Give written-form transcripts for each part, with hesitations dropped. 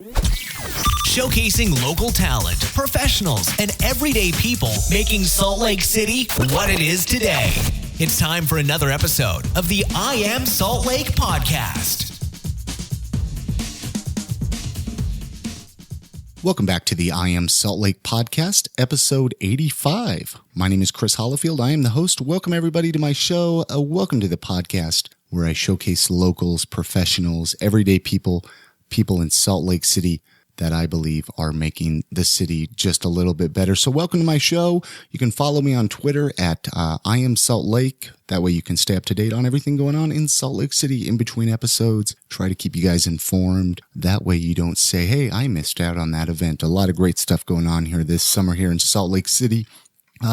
Showcasing local talent, professionals, and everyday people making Salt Lake City what it is today. It's time for another episode of the I Am Salt Lake podcast. Welcome back to the I Am Salt Lake podcast, episode 85. My name is Chris Hollifield. I am the host. Welcome everybody to my show. Welcome to the podcast where I showcase locals, professionals, everyday people in Salt Lake City that I believe are making the city just a little bit better. So welcome to my show. You can follow me on Twitter at I Am Salt Lake. That way you can stay up to date on everything going on in Salt Lake City in between episodes. Try to keep you guys informed. That way you don't say, hey, I missed out on that event. A lot of great stuff going on here this summer here in Salt Lake City.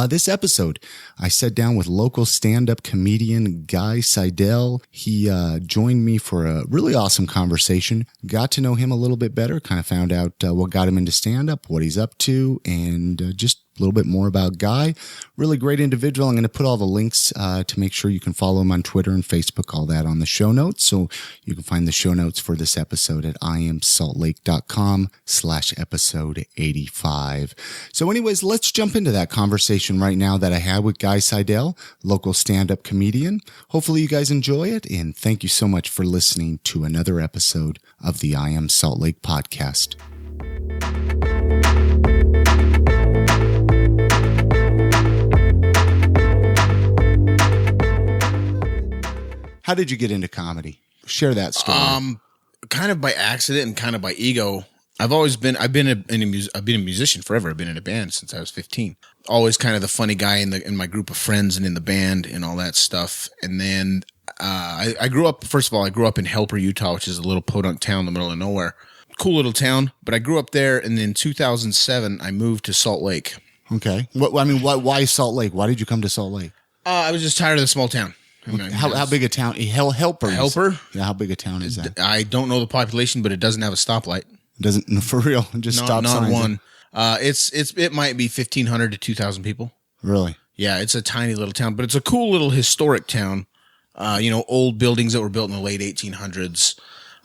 This episode, I sat down with local stand-up comedian Guy Seidel. He joined me for a really awesome conversation. Got to know him a little bit better, kind of found out what got him into stand-up, what he's up to, and just a little bit more about Guy. Really great individual. I'm going to put all the links to make sure you can follow him on Twitter and Facebook, all that on the show notes. So you can find the show notes for this episode at iamsaltlake.com/episode 85. So anyways, let's jump into that conversation right now that I had with Guy Seidel, local stand-up comedian. Hopefully you guys enjoy it, and thank you so much for listening to another episode of the I Am Salt Lake podcast. How did you get into comedy? Share that story. Kind of by accident and kind of by ego. I've been a musician forever. I've been in a band since I was 15. Always kind of the funny guy in my group of friends and in the band and all that stuff. And then I grew up in Helper, Utah, which is a little podunk town in the middle of nowhere. Cool little town. But I grew up there, and in 2007 I moved to Salt Lake. Okay. Why Salt Lake? Why did you come to Salt Lake? I was just tired of the small town. How big a town? Helper? Yeah, how big a town is that? I don't know the population, but it doesn't have a stoplight. It doesn't, for real? Just stop signs? Not one. It might be 1,500 to 2,000 people. Really? Yeah, it's a tiny little town, but it's a cool little historic town. Old buildings that were built in the late 1800s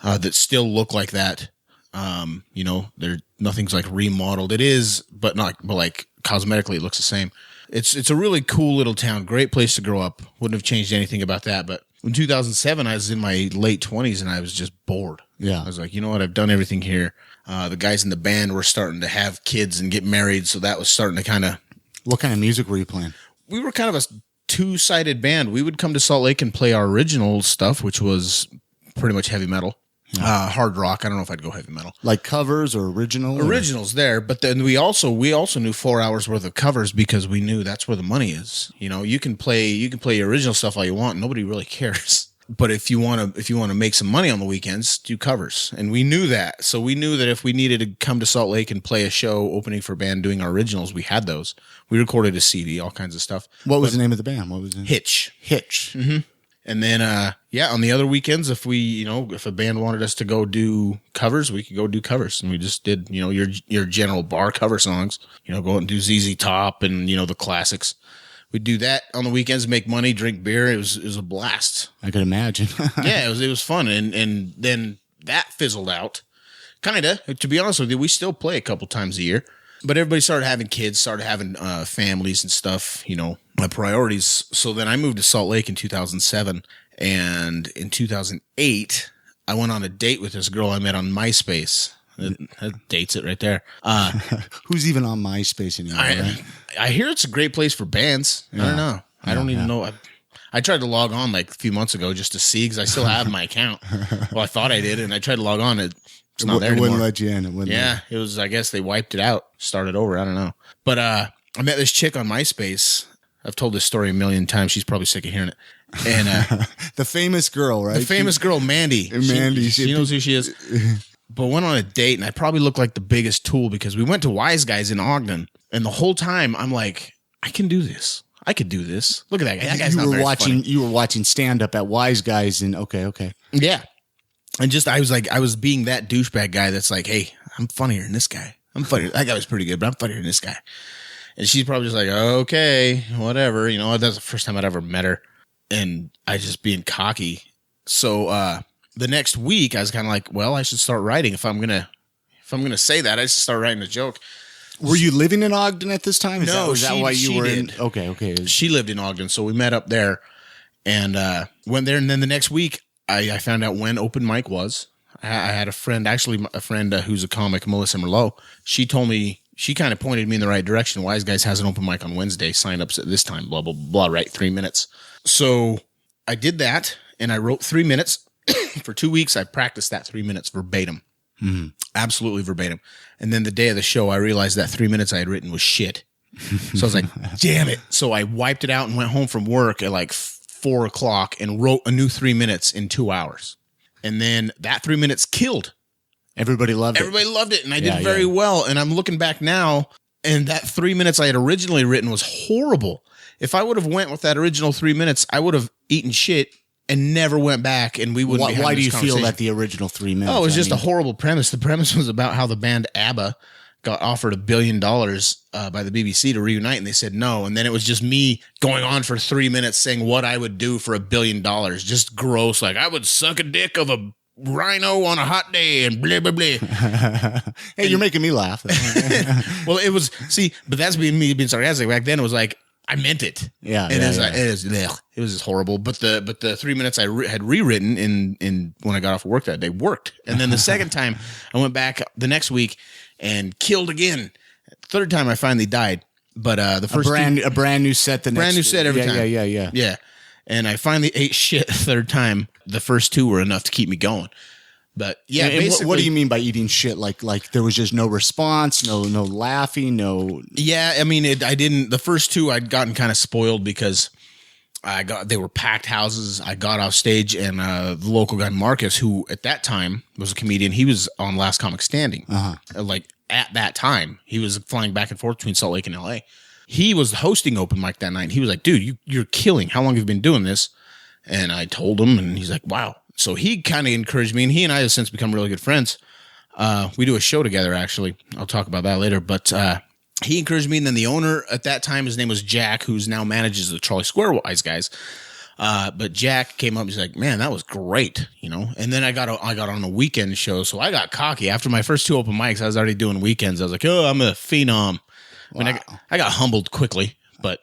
that still look like that. Nothing's like remodeled. It is, but like cosmetically it looks the same. It's a really cool little town. Great place to grow up. Wouldn't have changed anything about that. But in 2007, I was in my late 20s and I was just bored. Yeah. I was like, you know what? I've done everything here. The guys in the band were starting to have kids and get married. So that was starting to kind of... What kind of music were you playing? We were kind of a two-sided band. We would come to Salt Lake and play our original stuff, which was pretty much heavy metal. Yeah. Hard rock. I don't know if I'd go heavy metal. Like covers or original? Originals there, but then we also knew 4 hours worth of covers because we knew that's where the money is. You can play your original stuff all you want. Nobody really cares. But if you want to make some money on the weekends, do covers. And we knew that. So we knew that if we needed to come to Salt Lake and play a show opening for a band doing our originals, we had those. We recorded a CD, all kinds of stuff. What was the name of the band? What was it? Hitch. Mm-hmm. And then, on the other weekends, if a band wanted us to go do covers, we could go do covers. And we just did, your general bar cover songs, go out and do ZZ Top and, the classics. We'd do that on the weekends, make money, drink beer. It was a blast. I could imagine. Yeah, it was fun. And then that fizzled out. Kind of, to be honest with you, we still play a couple times a year. But everybody started having kids, started having families and stuff, priorities. So then I moved to Salt Lake in 2007. And in 2008, I went on a date with this girl I met on MySpace. That dates it right there. Who's even on MySpace anymore? Right? I hear it's a great place for bands. Yeah. I don't know. I don't even know. I tried to log on like a few months ago just to see because I still have my account. Well, I thought I did, and I tried to log on. It's not there anymore. It wouldn't let you in. It was, I guess they wiped it out, started over. I don't know. But I met this chick on MySpace. I've told this story a million times. She's probably sick of hearing it. And the famous girl, right? The famous girl, Mandy. She knows who she is. But went on a date, and I probably looked like the biggest tool because we went to Wise Guys in Ogden. And the whole time, I'm like, I can do this. I could do this. Look at that guy. That guy's not very funny. You were watching stand-up at Wise Guys, and okay. Yeah. And I was being that douchebag guy that's like, hey, I'm funnier than this guy. I'm funnier. That guy was pretty good, but I'm funnier than this guy. And she's probably just like, okay, whatever. That's the first time I'd ever met her. And I just being cocky. So the next week, I was kind of like, well, I should start writing if I'm going to I'm going to say that, I just start writing a joke. Were you living in Ogden at this time? Is that why you were did. in? Okay. She lived in Ogden, so we met up there and went there. And then the next week, I found out when open mic was. I had a friend who's a comic, Melissa Merlot. She told me, she kind of pointed me in the right direction. Wise Guys has an open mic on Wednesday. Sign-ups at this time, blah, blah, blah, right? 3 minutes. So I did that, and I wrote 3 minutes. For 2 weeks, I practiced that 3 minutes verbatim. Mm-hmm. Absolutely verbatim. And then the day of the show, I realized that 3 minutes I had written was shit. So I was like, damn it. So I wiped it out and went home from work at like 4 o'clock and wrote a new 3 minutes in 2 hours. And then that 3 minutes killed. Everybody loved it. And I did very well. And I'm looking back now, and that 3 minutes I had originally written was horrible. If I would have went with that original 3 minutes, I would have eaten shit and never went back, and we wouldn't be having Why do this you feel that the original 3 minutes? Oh, it was just a horrible premise. The premise was about how the band ABBA got offered $1 billion by the BBC to reunite, and they said no. And then it was just me going on for 3 minutes saying what I would do for $1 billion. Just gross. Like, I would suck a dick of a rhino on a hot day and blah, blah, blah. Hey, you're making me laugh. Well, it was, but that's me being sarcastic. Back then it was like, I meant it. Yeah. It was just horrible. But the 3 minutes I had rewritten in when I got off of work that day worked. And then the second time I went back the next week and killed again. Third time I finally died. But the first a brand new set. Brand new set every time. Yeah. And I finally ate shit the third time. The first two were enough to keep me going. But yeah, and basically, what do you mean by eating shit? Like there was just no response, no laughing, no. Yeah, I mean, I didn't. The first two I'd gotten kind of spoiled because they were packed houses. I got off stage, and the local guy Marcus, who at that time was a comedian, he was on Last Comic Standing. Like at that time, he was flying back and forth between Salt Lake and LA. He was hosting open mic that night. And he was like, "Dude, you're killing. How long have you been doing this?" And I told him, and he's like, "Wow." So he kind of encouraged me, and he and I have since become really good friends. We do a show together, actually. I'll talk about that later. But he encouraged me, and then the owner at that time, his name was Jack, who's now manages the Charlie Square Wise Guys. But Jack came up, he's like, "Man, that was great," you know. And then I got on a weekend show, so I got cocky. After my first two open mics, I was already doing weekends. I was like, "Oh, I'm a phenom." Wow. I mean, I got humbled quickly, but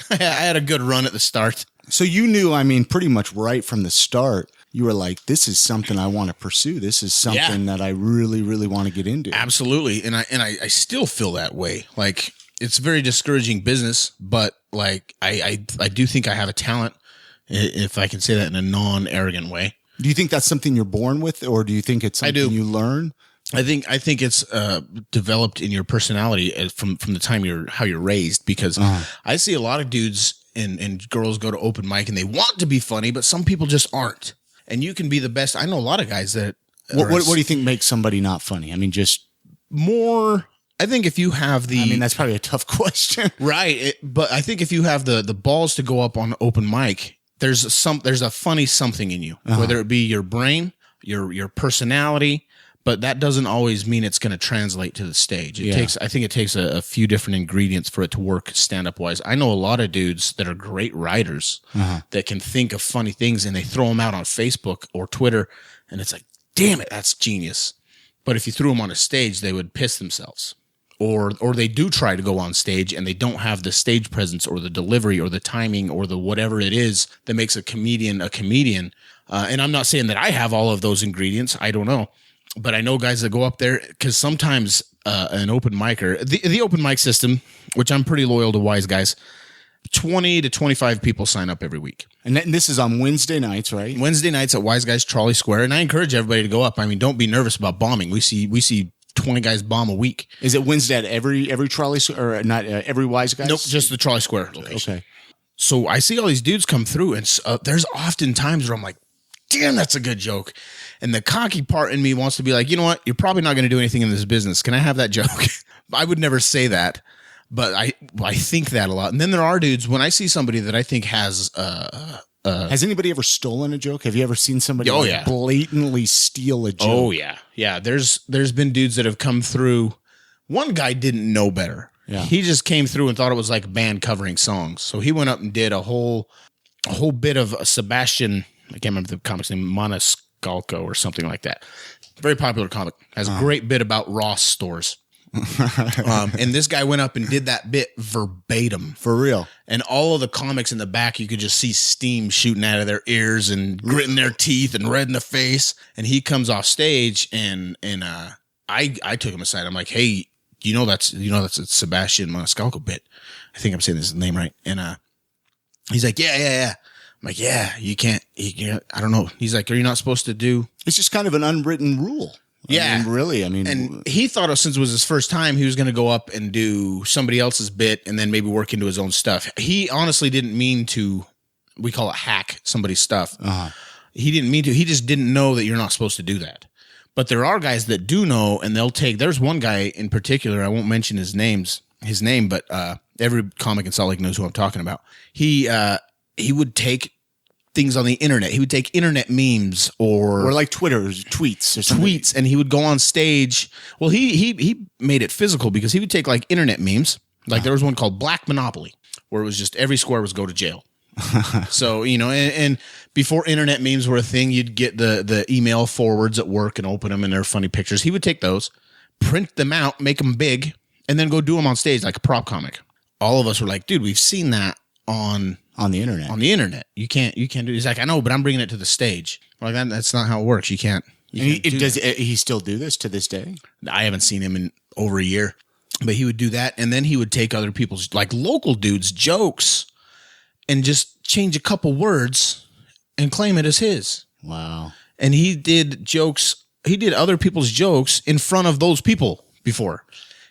I had a good run at the start. So you knew, I mean, pretty much right from the start, you were like, this is something I want to pursue. This is something that I really, really want to get into. Absolutely. And I still feel that way. Like, it's very discouraging business, but like, I do think I have a talent, if I can say that in a non-arrogant way. Do you think that's something you're born with, or do you think it's something you learn? I think it's developed in your personality from the time how you're raised, because I see a lot of dudes and girls go to open mic and they want to be funny, but some people just aren't. And you can be the best. I know a lot of guys that. What do you think makes somebody not funny? I mean, just more. I think if you have the. I mean, that's probably a tough question, right? But I think if you have the balls to go up on open mic, there's a funny something in you, whether it be your brain, your personality. But that doesn't always mean it's going to translate to the stage. I think it takes a few different ingredients for it to work stand-up wise. I know a lot of dudes that are great writers that can think of funny things, and they throw them out on Facebook or Twitter, and it's like, damn it, that's genius. But if you threw them on a stage, they would piss themselves. Or they do try to go on stage, and they don't have the stage presence or the delivery or the timing or the whatever it is that makes a comedian a comedian. And I'm not saying that I have all of those ingredients. I don't know. But I know guys that go up there, because sometimes an open micer, the open mic system, which I'm pretty loyal to Wise Guys, 20 to 25 people sign up every week. And this is on Wednesday nights, right? Wednesday nights at Wise Guys Charlie Square. And I encourage everybody to go up. I mean, don't be nervous about bombing. We see 20 guys bomb a week. Is it Wednesday at every Charlie, or not every Wise Guys? Nope, just the Charlie Square location. Okay. So I see all these dudes come through, and there's often times where I'm like, damn, that's a good joke. And the cocky part in me wants to be like, you know what? You're probably not going to do anything in this business. Can I have that joke? I would never say that, but I think that a lot. And then there are dudes, when I see somebody that I think has anybody ever stolen a joke? Have you ever seen somebody blatantly steal a joke? Oh yeah. Yeah. There's been dudes that have come through. One guy didn't know better. Yeah. He just came through and thought it was like a band covering songs. So he went up and did a whole bit of Sebastian, I can't remember the comic's name, Maniscalco or something like that. Very popular comic. Has a great bit about Ross stores. And this guy went up and did that bit verbatim. For real. And all of the comics in the back, you could just see steam shooting out of their ears and gritting their teeth and red in the face. And he comes off stage and I took him aside. I'm like, hey, that's a Sebastian Maniscalco bit. I think I'm saying his name right. And he's like, yeah. I'm like, yeah, you can't, I don't know. He's like, are you not supposed to do? It's just kind of an unwritten rule. Yeah. And he thought since it was his first time, he was going to go up and do somebody else's bit and then maybe work into his own stuff. He honestly didn't mean to, we call it hack somebody's stuff. He didn't mean to, he just didn't know that you're not supposed to do that. But there are guys that do know, and there's one guy in particular, I won't mention his name, but every comic in Salt Lake knows who I'm talking about. He would take things on the internet. He would take internet memes or like Twitter tweets or something. Tweets, and he would go on stage. Well, he made it physical because he would take like internet memes. Like there was one called Black Monopoly, where it was just every square was go to jail. So, and before internet memes were a thing, you'd get the email forwards at work and open them and they're funny pictures. He would take those, print them out, make them big, and then go do them on stage like a prop comic. All of us were like, dude, we've seen that on the internet. You can't do it. He's like, I know, but I'm bringing it to the stage. Like that's not how it works. You can't. Does he still do this to this day? I haven't seen him in over a year, but he would do that. And then he would take other people's, like local dudes' jokes and just change a couple words and claim it as his. Wow. And he did other people's jokes in front of those people before.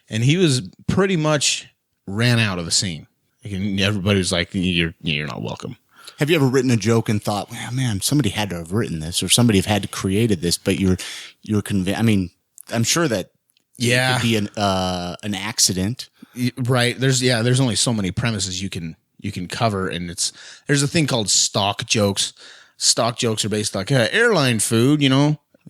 And he was pretty much ran out of the scene. Everybody was like, you're not welcome. Have you ever written a joke and thought, well, man, somebody had to have written this or somebody had to created this, but you're convinced? I mean, I'm sure that it could be an accident. Right. There's only so many premises you can cover. And there's a thing called stock jokes. Stock jokes are based like airline food,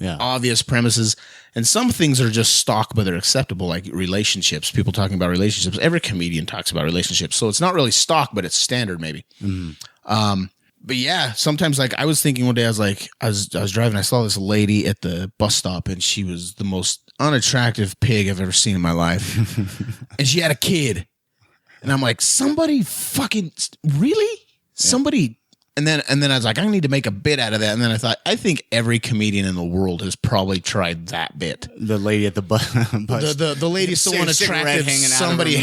obvious premises. And some things are just stock, but they're acceptable, like relationships. People talking about relationships. Every comedian talks about relationships. So it's not really stock, but it's standard maybe. Mm-hmm. But yeah, sometimes like I was thinking one day, I was driving, I saw this lady at the bus stop and she was the most unattractive pig I've ever seen in my life. And she had a kid. And I'm like, somebody fucking really? Yeah. Somebody. And then I was like, I need to make a bit out of that. And then I thought, I think every comedian in the world has probably tried that bit. The lady at the bus. The lady's so unattractive. Somebody,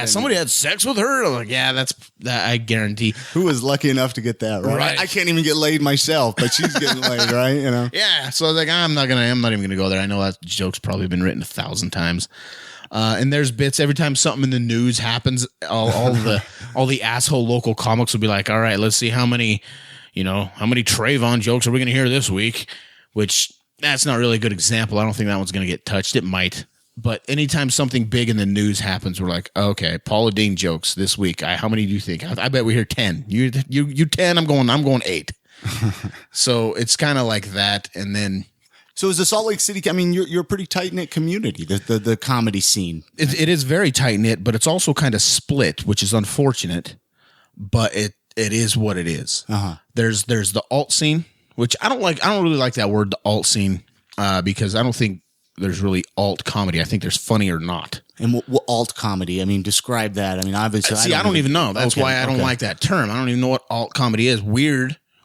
somebody had sex with her. I'm like, yeah, that I guarantee. Who was lucky enough to get that, right? I can't even get laid myself, but she's getting laid, right? Yeah. So I was like, I'm not even gonna go there. I know that joke's probably been written 1,000 times. And there's bits every time something in the news happens, all the asshole local comics will be like, all right, let's see how many Trayvon jokes are we going to hear this week, which that's not really a good example. I don't think that one's going to get touched. It might, but anytime something big in the news happens, we're like, okay, Paula Deen jokes this week. How many do you think? I bet we hear 10. You 10. I'm going 8. So it's kind of like that. And then, so is the Salt Lake City, I mean, you're a pretty tight-knit community, the comedy scene. It is very tight-knit, but it's also kind of split, which is unfortunate, but it is what it is. Uh-huh. There's the alt scene, which I don't really like that word, the alt scene, because I don't think there's really alt comedy. I think there's funny or not. And what alt comedy? I mean, describe that. I mean, obviously. See, I don't even know. That's why I don't like that term. I don't even know what alt comedy is.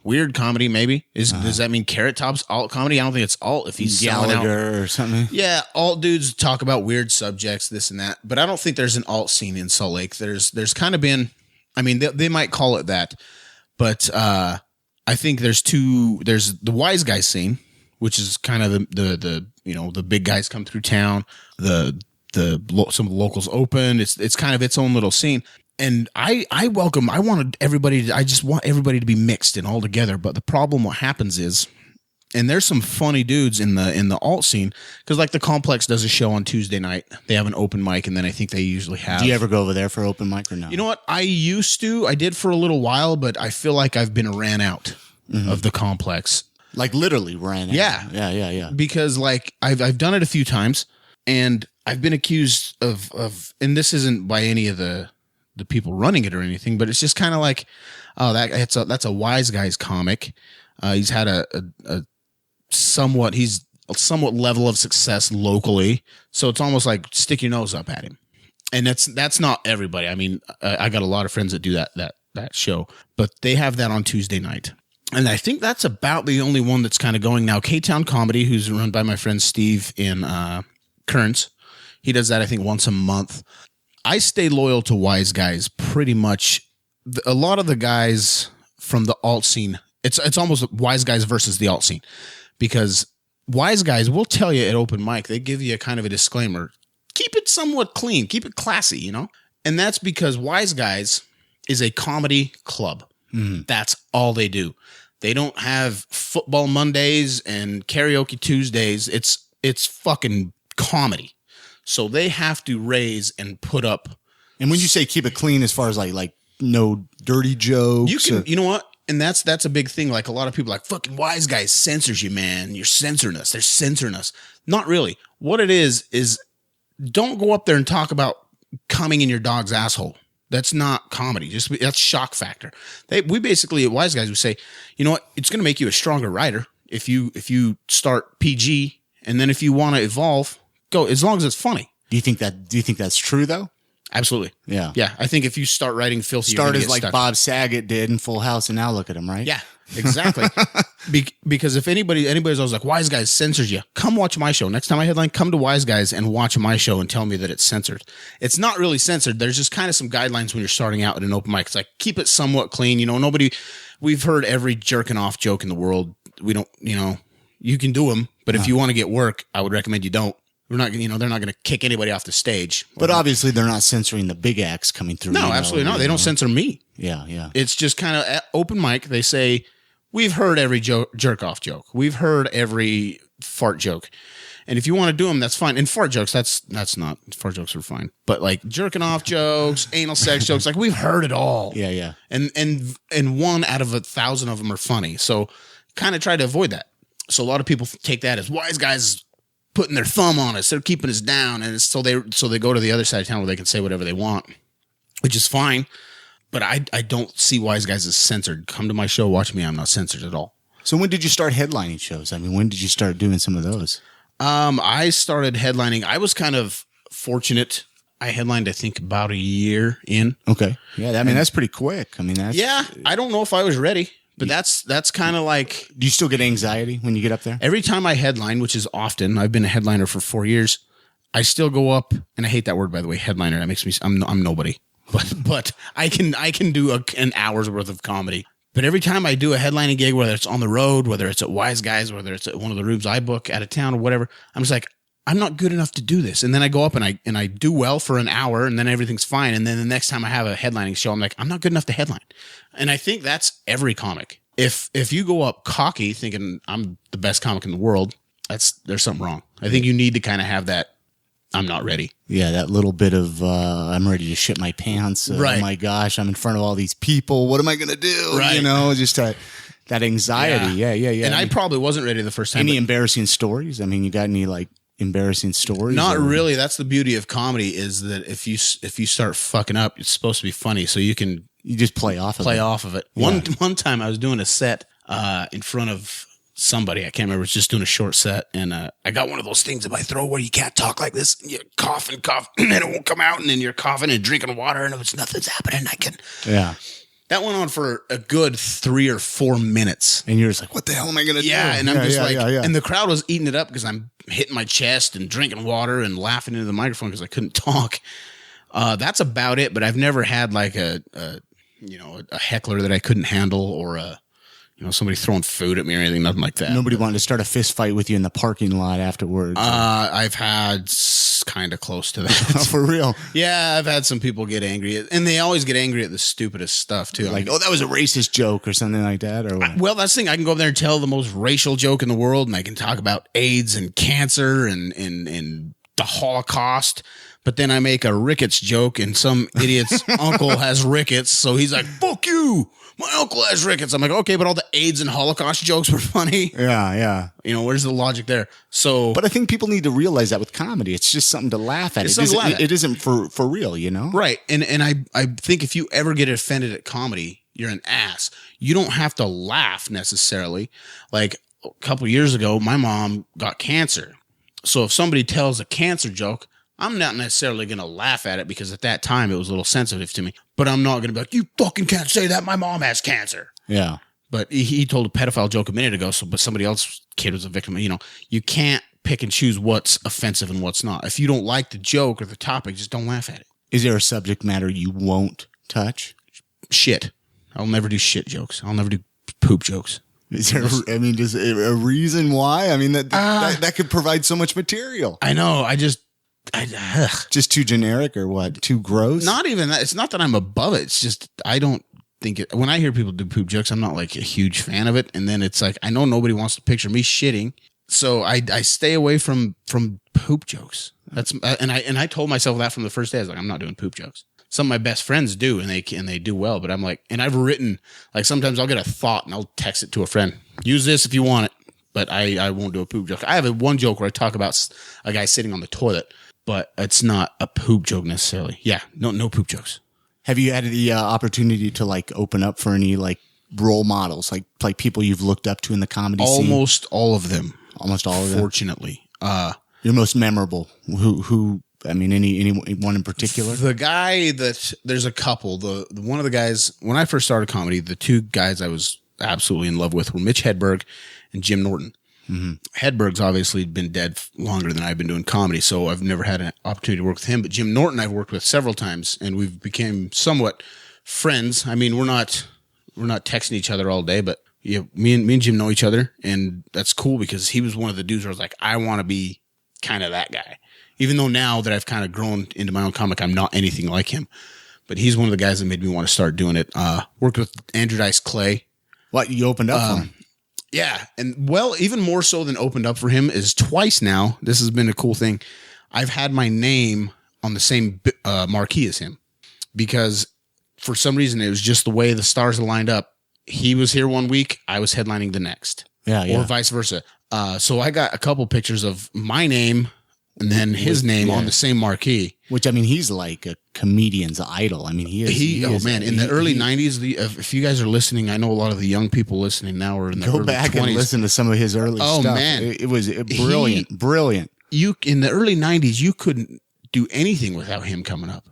Weird comedy, maybe. Does that mean Carrot Top's alt comedy? I don't think it's alt if he's Gallagher or something. Yeah, alt dudes talk about weird subjects, this and that. But I don't think there's an alt scene in Salt Lake. There's kind of been, I mean, they might call it that. But I think there's the wise guy scene, which is kind of the big guys come through town. Some of the locals open. It's kind of its own little scene. And I just want everybody to be mixed and all together. But the problem, what happens is, and there's some funny dudes in the alt scene, because like the Complex does a show on Tuesday night. They have an open mic, and then I think they usually have. Do you ever go over there for open mic or no? You know what? I used to. I did for a little while, but I feel like I've been ran out of the Complex. Like literally ran out. Yeah. Because like I've done it a few times, and I've been accused of, and this isn't by any of the people running it or anything, but it's just kind of like, oh, that's a wise guy's comic. He's had a somewhat, he's somewhat level of success locally. So it's almost like stick your nose up at him. And that's not everybody. I mean, I got a lot of friends that do that show, but they have that on Tuesday night. And I think that's about the only one that's kind of going now. K-Town Comedy, who's run by my friend Steve in Kearns. He does that, I think, once a month. I stay loyal to Wise Guys pretty much. A lot of the guys from the alt scene, it's almost Wise Guys versus the alt scene, because Wise Guys will tell you at open mic, they give you a kind of a disclaimer. Keep it somewhat clean. Keep it classy, you know? And that's because Wise Guys is a comedy club. That's all they do. They don't have football Mondays and karaoke Tuesdays. It's fucking comedy. So they have to raise and put up. And when you say keep it clean, as far as like no dirty jokes, you know what? And that's a big thing. Like a lot of people are like, fucking Wise Guys censors you, man. You're censoring us. They're censoring us. Not really. What it is don't go up there and talk about coming in your dog's asshole. That's not comedy. That's shock factor. We basically at Wise Guys, we say, you know what? It's going to make you a stronger writer if you start PG, and then if you want to evolve, go, as long as it's funny. Do you think that's true though? Absolutely. Yeah. Yeah. I think if you start writing filthy, start as like stuck. Bob Saget did in Full House, and now look at him, right? Yeah, exactly. Because if anybody's always like, Wise Guys censors you, come watch my show. Next time I headline, come to Wise Guys and watch my show and tell me that it's censored. It's not really censored. There's just kind of some guidelines when you're starting out at an open mic. It's like, keep it somewhat clean. You know, we've heard every jerking off joke in the world. We don't, you know, you can do them, but if you want to get work, I would recommend you don't. We're not, you know, they're not going to kick anybody off the stage. But obviously they're not censoring the big acts coming through. No, absolutely not. They don't censor me. Yeah, yeah. It's just kind of at open mic. They say, we've heard every jerk off joke. We've heard every fart joke. And if you want to do them, that's fine. And fart jokes, that's not, fart jokes are fine. But like jerking off jokes, anal sex jokes, like we've heard it all. Yeah, yeah. And 1 out of 1,000 of them are funny. So kind of try to avoid that. So a lot of people take that as Wise Guys putting their thumb on us. They're keeping us down. And so they go to the other side of town where they can say whatever they want, which is fine. But I don't see Wise Guys as censored. Come to my show, watch me. I'm not censored at all. So when did you start headlining shows? I mean, when did you start doing some of those? I started headlining. I was kind of fortunate. I headlined, I think, about a year in. Okay. Yeah. I mean, that's pretty quick. I mean, yeah, I don't know if I was ready. But that's kind of like... Do you still get anxiety when you get up there? Every time I headline, which is often, I've been a headliner for 4 years, I still go up, and I hate that word, by the way, headliner. That makes me... I'm nobody. But I can do an hour's worth of comedy. But every time I do a headlining gig, whether it's on the road, whether it's at Wise Guys, whether it's at one of the rooms I book out of town or whatever, I'm just like, I'm not good enough to do this. And then I go up and I do well for an hour, and then everything's fine. And then the next time I have a headlining show, I'm like, I'm not good enough to headline. And I think that's every comic. If you go up cocky thinking I'm the best comic in the world, there's something wrong. I think you need to kind of have that, I'm not ready. Yeah, that little bit of I'm ready to shit my pants. Right. Oh my gosh, I'm in front of all these people. What am I going to do? Right. You know, just that anxiety. Yeah. And I probably wasn't ready the first time. Any embarrassing stories? I mean, you got any like embarrassing stories? Not really. That's the beauty of comedy, is that if you start fucking up, it's supposed to be funny, so you just play off of it. Yeah. One time I was doing a set in front of somebody. I can't remember. I was just doing a short set, and I got one of those things that I throw where you can't talk like this, and you cough, and then it won't come out, and then you're coughing and drinking water, and if nothing's happening, Yeah. That went on for a good 3 or 4 minutes. And you're just like, what the hell am I going to do? Yeah, and I'm just and the crowd was eating it up because I'm hitting my chest and drinking water and laughing into the microphone because I couldn't talk. That's about it, but I've never had like a heckler that I couldn't handle, or somebody throwing food at me or anything, nothing like that. Nobody wanted to start a fist fight with you in the parking lot afterwards. I've had kind of close to that. For real? Yeah, I've had some people get angry, and they always get angry at the stupidest stuff too. Like, that was a racist joke or something like that, or what? Well, that's the thing. I can go up there and tell the most racial joke in the world, and I can talk about AIDS and cancer and the Holocaust. But then I make a rickets joke, and some idiot's uncle has rickets, so he's like, "Fuck you! My uncle has rickets." I'm like, "Okay, but all the AIDS and Holocaust jokes were funny." Yeah. Where's the logic there? So, but I think people need to realize that with comedy, it's just something to laugh at. It isn't for real, Right. And I think if you ever get offended at comedy, you're an ass. You don't have to laugh necessarily. Like, a couple years ago, my mom got cancer. So if somebody tells a cancer joke, I'm not necessarily going to laugh at it because at that time it was a little sensitive to me. But I'm not going to be like, you fucking can't say that. My mom has cancer. Yeah. But he told a pedophile joke a minute ago. But somebody else's kid was a victim. You know, you can't pick and choose what's offensive and what's not. If you don't like the joke or the topic, just don't laugh at it. Is there a subject matter you won't touch? Shit. I'll never do shit jokes. I'll never do poop jokes. Is there, I mean, just a reason why? I mean, that could provide so much material. I know. Just too generic or what? Too gross? Not even that. It's not that I'm above it. It's just I don't think it. When I hear people do poop jokes, I'm not like a huge fan of it. And then it's like I know nobody wants to picture me shitting, so I stay away from poop jokes. That's and I told myself that from the first day. I was like, I'm not doing poop jokes. Some of my best friends do, and they do well. But I'm like, and I've written like sometimes I'll get a thought and I'll text it to a friend. Use this if you want it, but I won't do a poop joke. I have one joke where I talk about a guy sitting on the toilet. But it's not a poop joke necessarily. Yeah, no poop jokes. Have you had the opportunity to like open up for any like role models, like people you've looked up to in the comedy scene? Almost all of them. Almost all of them. Fortunately, your most memorable. Who? I mean, anyone in particular? The guy that there's a couple. The one of the guys when I first started comedy, the two guys I was absolutely in love with were Mitch Hedberg and Jim Norton. Mm-hmm. Hedberg's obviously been dead longer than I've been doing comedy, so I've never had an opportunity to work with him. But Jim Norton I've worked with several times, and we've became somewhat friends. I mean, we're not texting each other all day, but yeah, me and Jim know each other, and that's cool because he was one of the dudes where I was like, I want to be kind of that guy. Even though now that I've kind of grown into my own comic, I'm not anything like him. But he's one of the guys that made me want to start doing it. Worked with Andrew Dice Clay. What, you opened up for him? Yeah. And well, even more so than opened up for him is twice now. This has been a cool thing. I've had my name on the same marquee as him because for some reason it was just the way the stars aligned up. He was here one week. I was headlining the next. Yeah. Or vice versa. So I got a couple pictures of my name and then his name on the same marquee. Which, I mean, he's like a comedian's idol. I mean, he is. In the early 90s, if you guys are listening, I know a lot of the young people listening now are in the early 20s. Go back and listen to some of his early stuff. Oh, man. It was brilliant. In the early 90s, you couldn't do anything without him coming up.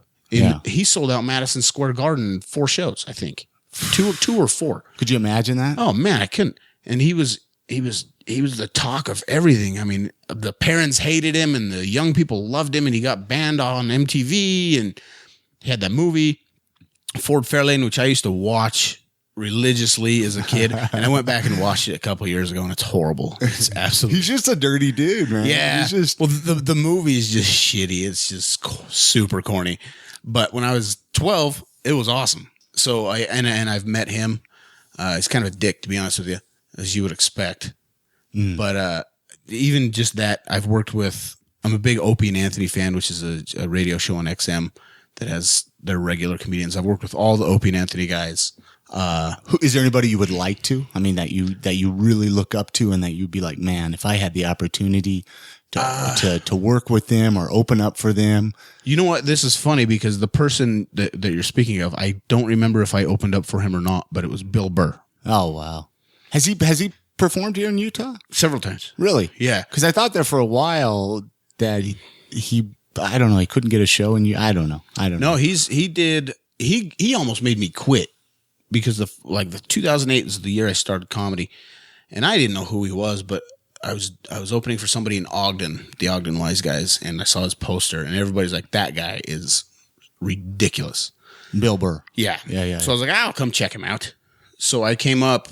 He sold out Madison Square Garden in 4 shows, I think. Two or 4. Could you imagine that? Oh, man, I couldn't. And he was the talk of everything. I mean, the parents hated him and the young people loved him, and he got banned on MTV, and he had that movie, Ford Fairlane, which I used to watch religiously as a kid. And I went back and watched it a couple of years ago, and it's horrible. It's absolutely. He's just a dirty dude, man. Yeah. Well, the movie is just shitty. It's just super corny. But when I was 12, it was awesome. So I've met him. He's kind of a dick, to be honest with you, as you would expect. But even just that, I've worked with, I'm a big Opie and Anthony fan, which is a radio show on XM that has their regular comedians. I've worked with all the Opie and Anthony guys. Is there anybody you would like to? I mean, that you really look up to and that you'd be like, man, if I had the opportunity to work with them or open up for them. You know what? This is funny because the person that you're speaking of, I don't remember if I opened up for him or not, but it was Bill Burr. Oh, wow. Has he performed here in Utah? Several times. Really? Yeah. Because I thought there for a while that he I don't know, he couldn't get a show in you. I don't know. No, he almost made me quit because the 2008 was the year I started comedy, and I didn't know who he was, but I was opening for somebody in Ogden, the Ogden Wise guys, and I saw his poster, and everybody's like, that guy is ridiculous. Bill Burr. Yeah. So I was like, I'll come check him out. So I came up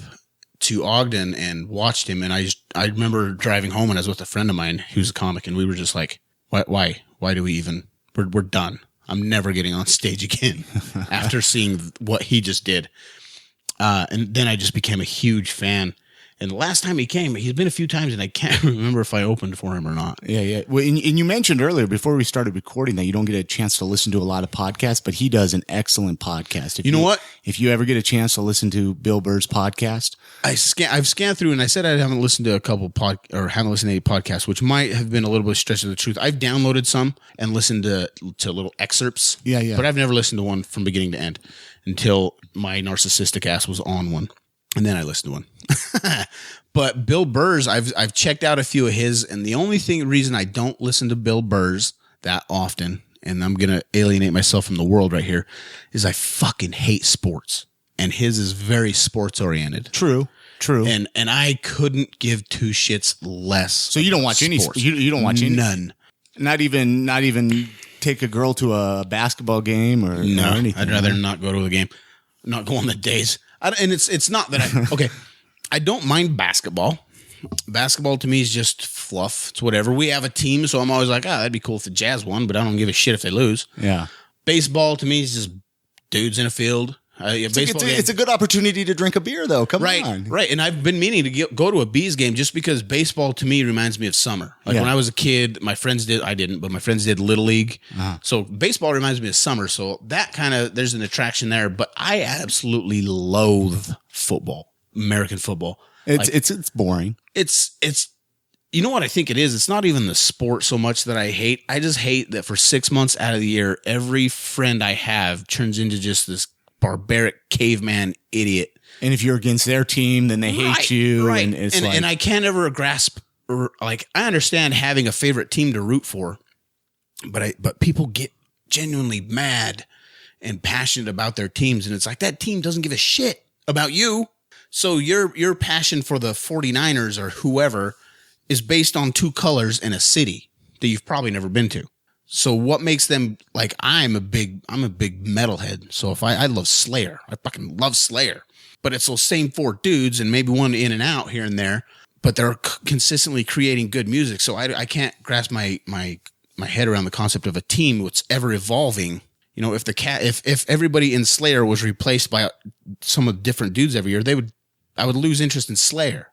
to Ogden and watched him, and I remember driving home, and I was with a friend of mine who's a comic, and we were just like, why do we even, we're done. I'm never getting on stage again after seeing what he just did. And then I just became a huge fan. And the last time he came, he's been a few times, and I can't remember if I opened for him or not. Yeah. Well, and you mentioned earlier, before we started recording, that you don't get a chance to listen to a lot of podcasts, but he does an excellent podcast. You know what? If you ever get a chance to listen to Bill Burr's podcast. I've scanned through, and I said I haven't listened to haven't listened to any podcasts, which might have been a little bit stretch of the truth. I've downloaded some and listened to little excerpts. Yeah. But I've never listened to one from beginning to end until my narcissistic ass was on one. And then I listened to one. But Bill Burr's, I've checked out a few of his, and the only reason I don't listen to Bill Burr's that often, and I'm going to alienate myself from the world right here, is I fucking hate sports. And his is very sports oriented. True. And I couldn't give two shits less. So you don't watch sports. any you don't watch any? None. Not even take a girl to a basketball game or anything. I'd rather not go to the game, not go on the days. And it's not that okay. I don't mind basketball. Basketball to me is just fluff. It's whatever. We have a team, so I'm always like, that'd be cool if the Jazz won, but I don't give a shit if they lose. Yeah. Baseball to me is just dudes in a field. It's a good opportunity to drink a beer, though. Come on. Right. And I've been meaning to go to a Bees game just because baseball to me reminds me of summer. Like when I was a kid, my friends did. I didn't, but my friends did Little League. Uh-huh. So baseball reminds me of summer. So that there's an attraction there. But I absolutely loathe football, American football. It's boring. It's you know what I think it is? It's not even the sport so much that I hate. I just hate that for 6 months out of the year, every friend I have turns into just this barbaric caveman idiot. And if you're against their team, then they hate you. Right. And it's and I can't ever grasp, I understand having a favorite team to root for, but people get genuinely mad and passionate about their teams. And it's like, that team doesn't give a shit about you. So your passion for the 49ers or whoever is based on two colors in a city that you've probably never been to. So what makes them like, I'm a big metalhead. So if I love Slayer, I fucking love Slayer, but it's those same four dudes and maybe one in and out here and there, but they're consistently creating good music. So I can't grasp my head around the concept of a team that's ever evolving. You know, if everybody in Slayer was replaced by some of the different dudes every year, I would lose interest in Slayer.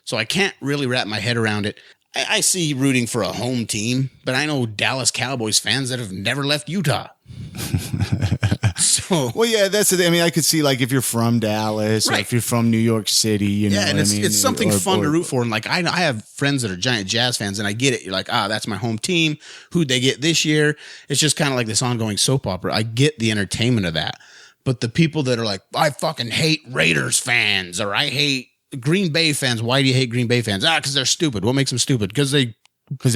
So I can't really wrap my head around it. I see rooting for a home team, but I know Dallas Cowboys fans that have never left Utah. So, well, yeah, that's the thing. I mean, I could see like if you're from Dallas, or if you're from New York City, you know, and it's something fun to root for. And like I have friends that are giant Jazz fans, and I get it. You're like, that's my home team. Who'd they get this year? It's just kind of like this ongoing soap opera. I get the entertainment of that, but the people that are like, I fucking hate Raiders fans, or I hate Green Bay fans. Why do you hate Green Bay fans? Because they're stupid. What makes them stupid? Because they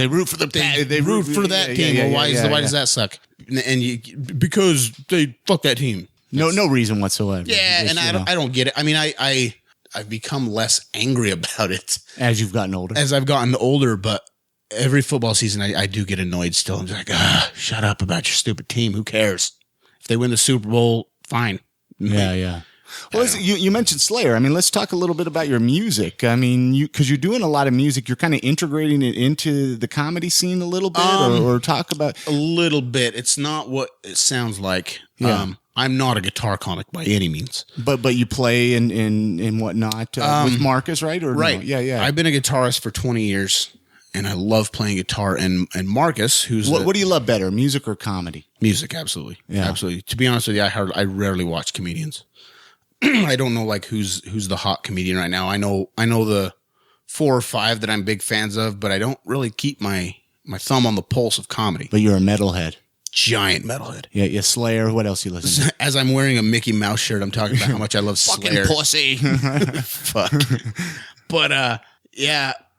root for they root for that team. Well, why does that suck? And because they fuck that team. No reason whatsoever. Yeah, just, and I don't get it. I mean, I've become less angry about it as you've gotten older. As I've gotten older, but every football season I do get annoyed still. I'm just like, shut up about your stupid team. Who cares? If they win the Super Bowl, fine. Yeah. Well, you mentioned Slayer. I mean, let's talk a little bit about your music. I mean, because you're doing a lot of music, you're kind of integrating it into the comedy scene a little bit, or talk about a little bit. It's not what it sounds like. Yeah. I'm not a guitar comic by any means, but you play and whatnot with Marcus, right? Or right? No? Yeah. I've been a guitarist for 20 years, and I love playing guitar. And Marcus, what do you love better, music or comedy? Music, absolutely, yeah, absolutely. To be honest with you, I rarely watch comedians. I don't know like who's the hot comedian right now. I know the 4 or 5 that I'm big fans of, but I don't really keep my thumb on the pulse of comedy. But you're a metalhead. Giant metalhead. Yeah, Slayer. What else you listen to? As I'm wearing a Mickey Mouse shirt, I'm talking about how much I love Slayer. Fucking pussy. Fuck. But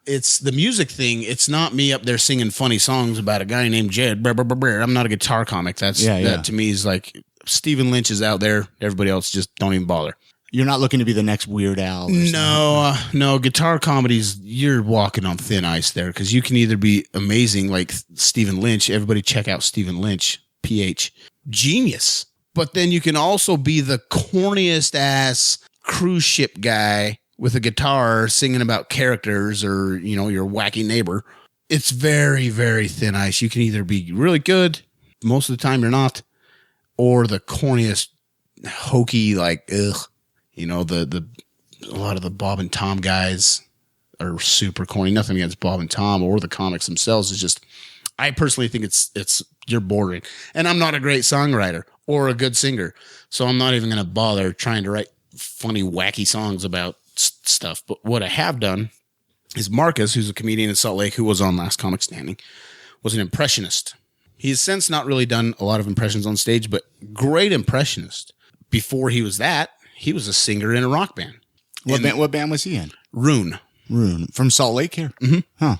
it's the music thing. It's not me up there singing funny songs about a guy named Jed. I'm not a guitar comic. That to me is like Stephen Lynch is out there. Everybody else just don't even bother. You're not looking to be the next Weird Al. No. Guitar comedies, you're walking on thin ice there because you can either be amazing like Stephen Lynch. Everybody check out Stephen Lynch, PH. Genius. But then you can also be the corniest ass cruise ship guy with a guitar singing about characters or, you know, your wacky neighbor. It's very, very thin ice. You can either be really good, most of the time you're not, or the corniest, hokey, like, ugh. You know, a lot of the Bob and Tom guys are super corny. Nothing against Bob and Tom or the comics themselves. It's just, I personally think it's you're bordering. And I'm not a great songwriter or a good singer, so I'm not even going to bother trying to write funny, wacky songs about stuff. But what I have done is Marcus, who's a comedian in Salt Lake, who was on Last Comic Standing, was an impressionist. He's since not really done a lot of impressions on stage, but great impressionist. Before he was that, he was a singer in a rock band. What band was he in? Rune. From Salt Lake here? Mm-hmm. Huh.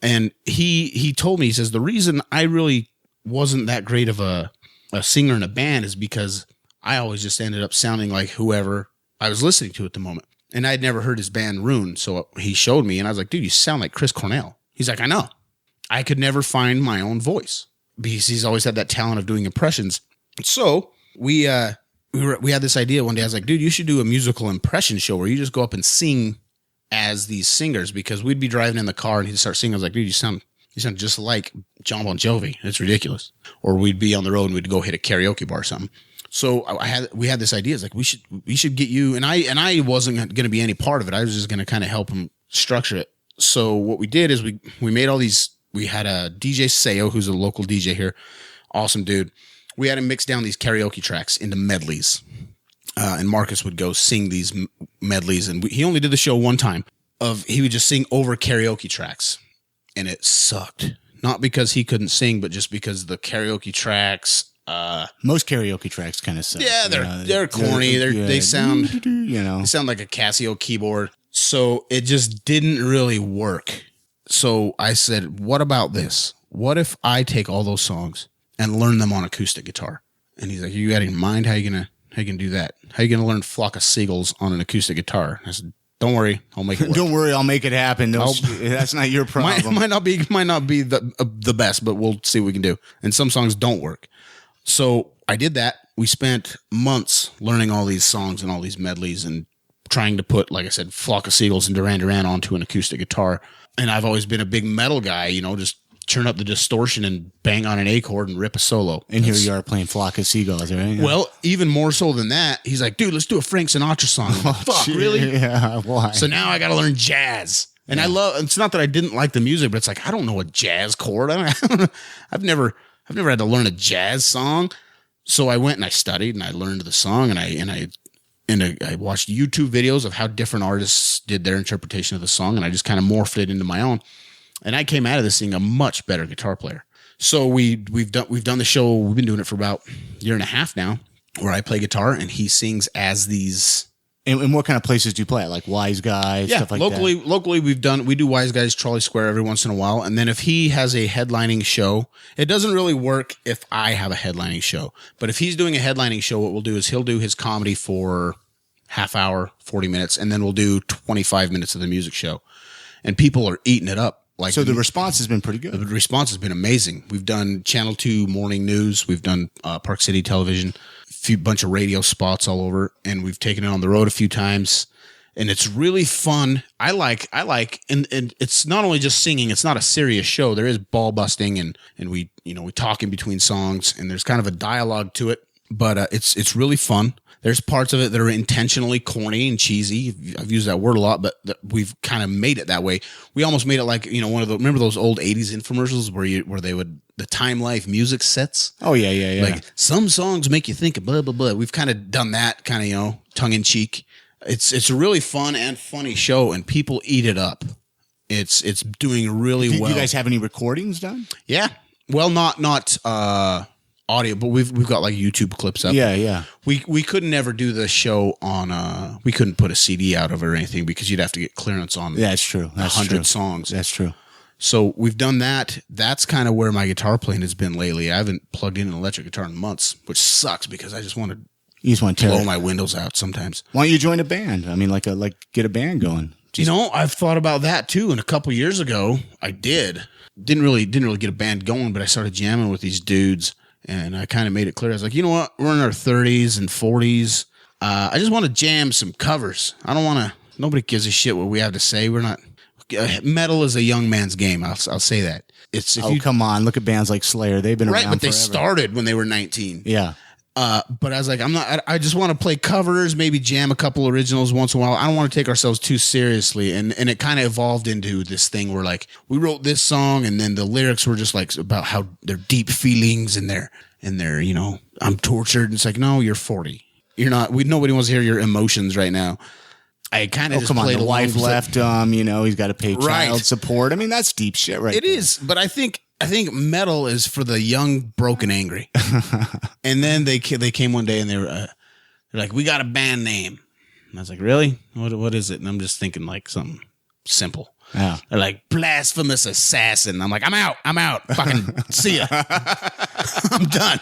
And he told me, he says, the reason I really wasn't that great of a singer in a band is because I always just ended up sounding like whoever I was listening to at the moment. And I'd never heard his band Rune. So he showed me and I was like, dude, you sound like Chris Cornell. He's like, I know. I could never find my own voice because he's always had that talent of doing impressions. So we had this idea one day. I was like, dude, you should do a musical impression show where you just go up and sing as these singers, because we'd be driving in the car and he'd start singing. I was like, dude, you sound just like John Bon Jovi. It's ridiculous. Or we'd be on the road and we'd go hit a karaoke bar or something. So we had this idea. It's like, we should get you, and I wasn't going to be any part of it. I was just going to kind of help him structure it. So what we did is we made all these, we had a DJ Sayo, who's a local DJ here. Awesome dude. We had him mix down these karaoke tracks into medleys. And Marcus would go sing these medleys. And he only did the show one time he would just sing over karaoke tracks. And it sucked. Not because he couldn't sing, but just because the karaoke tracks, most karaoke tracks kind of suck. Yeah, they're corny. They sound, they sound like a Casio keyboard. So it just didn't really work. So I said, what about this? What if I take all those songs and learn them on acoustic guitar? And he's like, you got in mind how you gonna do that? How you gonna learn Flock of Seagulls on an acoustic guitar? I said, don't worry, I'll make it work. Don't worry, I'll make it happen. That's not your problem. Might not be the best, but we'll see what we can do. And some songs don't work. So I did that. We spent months learning all these songs and all these medleys and trying to put, like I said, Flock of Seagulls and Duran Duran onto an acoustic guitar. And I've always been a big metal guy, just turn up the distortion and bang on an A chord and rip a solo. And here you are playing Flock of Seagulls, right? Yeah. Well, even more so than that, he's like, dude, let's do a Frank Sinatra song. Like, fuck, really? Yeah, why? So now I got to learn jazz. And it's not that I didn't like the music, but it's like, I don't know a jazz chord. I've never had to learn a jazz song. So I went and I studied and I learned the song and I watched YouTube videos of how different artists did their interpretation of the song. And I just kind of morphed it into my own. And I came out of this being a much better guitar player. So we've done the show. We've been doing it for about a year and a half now, where I play guitar and he sings as these. And what kind of places do you play? Like Wise Guys, stuff like locally, that? Locally, we do Wise Guys, Trolley Square every once in a while. And then if he has a headlining show, it doesn't really work if I have a headlining show. But if he's doing a headlining show, what we'll do is he'll do his comedy for half hour, 40 minutes, and then we'll do 25 minutes of the music show. And people are eating it up. So the response has been pretty good. The response has been amazing. We've done Channel 2 morning news. We've done Park City Television, bunch of radio spots all over, and we've taken it on the road a few times. And it's really fun. I like, and it's not only just singing. It's not a serious show. There is ball busting, and we talk in between songs, and there's kind of a dialogue to it. But it's really fun. There's parts of it that are intentionally corny and cheesy. I've used that word a lot, but we've kind of made it that way. We almost made it like, remember those old 80s infomercials where they would, the Time Life music sets? Oh, yeah. Like, some songs make you think of blah, blah, blah. We've kind of done that kind of, tongue in cheek. It's a really fun and funny show, and people eat it up. It's doing really well. Do you guys have any recordings done? Yeah. Well, not audio, but we've got like YouTube clips up. Yeah. We couldn't ever do the show on we couldn't put a CD out of it or anything because you'd have to get clearance on. Yeah, that's true. 100 songs. That's true. So we've done that. That's kind of where my guitar playing has been lately. I haven't plugged in an electric guitar in months, which sucks because I just want to blow my windows out sometimes. Why don't you join a band? I mean, like get a band going. I've thought about that too. And a couple years ago, I didn't really get a band going, but I started jamming with these dudes. And I kind of made it clear. I was like, you know what? We're in our 30s and 40s. I just want to jam some covers. I don't want to. Nobody gives a shit what we have to say. We're not. Metal is a young man's game. I'll say that. Come on. Look at bands like Slayer. They've been around forever. Right, but they started when they were 19. Yeah. But I was like, I just want to play covers, maybe jam a couple originals once in a while. I don't want to take ourselves too seriously. And it kind of evolved into this thing where like we wrote this song and then the lyrics were just like about how their deep feelings and their, I'm tortured. And it's like, no, you're 40. You're not, nobody wants to hear your emotions right now. I kind of the wife left him, he's got to pay child support. I mean, that's deep shit right there. It is, but I think metal is for the young, broken, angry. And then they came one day and they're like, we got a band name. And I was like, really? What is it? And I'm just thinking like something simple. Yeah. They're like, blasphemous assassin. I'm like, I'm out. Fucking see ya. I'm done.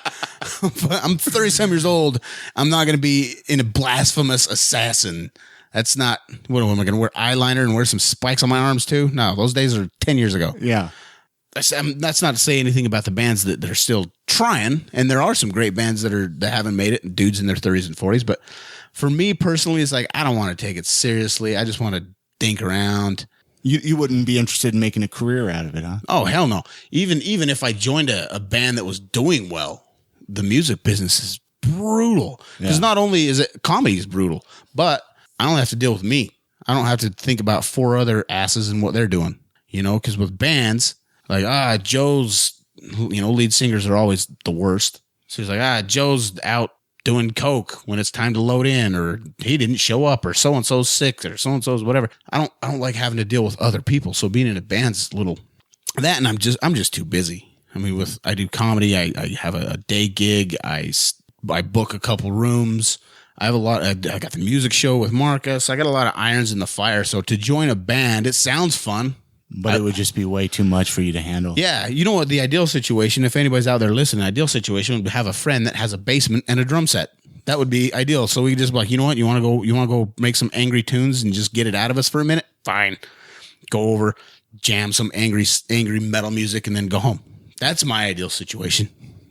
I'm 37 years old. I'm not going to be in a blasphemous assassin. That's not, what am I going to wear eyeliner and wear some spikes on my arms too? No, those days are 10 years ago. Yeah. That's not to say anything about the bands that are still trying. And there are some great bands that haven't made it, dudes in their 30s and 40s. But for me personally, it's like, I don't want to take it seriously. I just want to dink around. You wouldn't be interested in making a career out of it, huh? Oh, hell no. Even if I joined a band that was doing well, the music business is brutal. Because not only is it, comedy is brutal, but I don't have to deal with me. I don't have to think about 4 other asses and what they're doing, you know, because with bands, like, Joe's, you know, lead singers are always the worst. So he's like, Joe's out doing coke when it's time to load in, or he didn't show up, or so-and-so's sick, or so-and-so's whatever. I don't like having to deal with other people. So being in a band's little that, and I'm just too busy. I mean, I do comedy. I have a day gig. I book a couple rooms. I have a lot. I got the music show with Marcus. I got a lot of irons in the fire. So to join a band, it sounds fun, but it would just be way too much for you to handle. Yeah. You know what? The ideal situation, if anybody's out there listening, ideal situation would have a friend that has a basement and a drum set. That would be ideal. So we could just be like, you know what? You want to go make some angry tunes and just get it out of us for a minute? Fine. Go over, jam some angry metal music, and then go home. That's my ideal situation.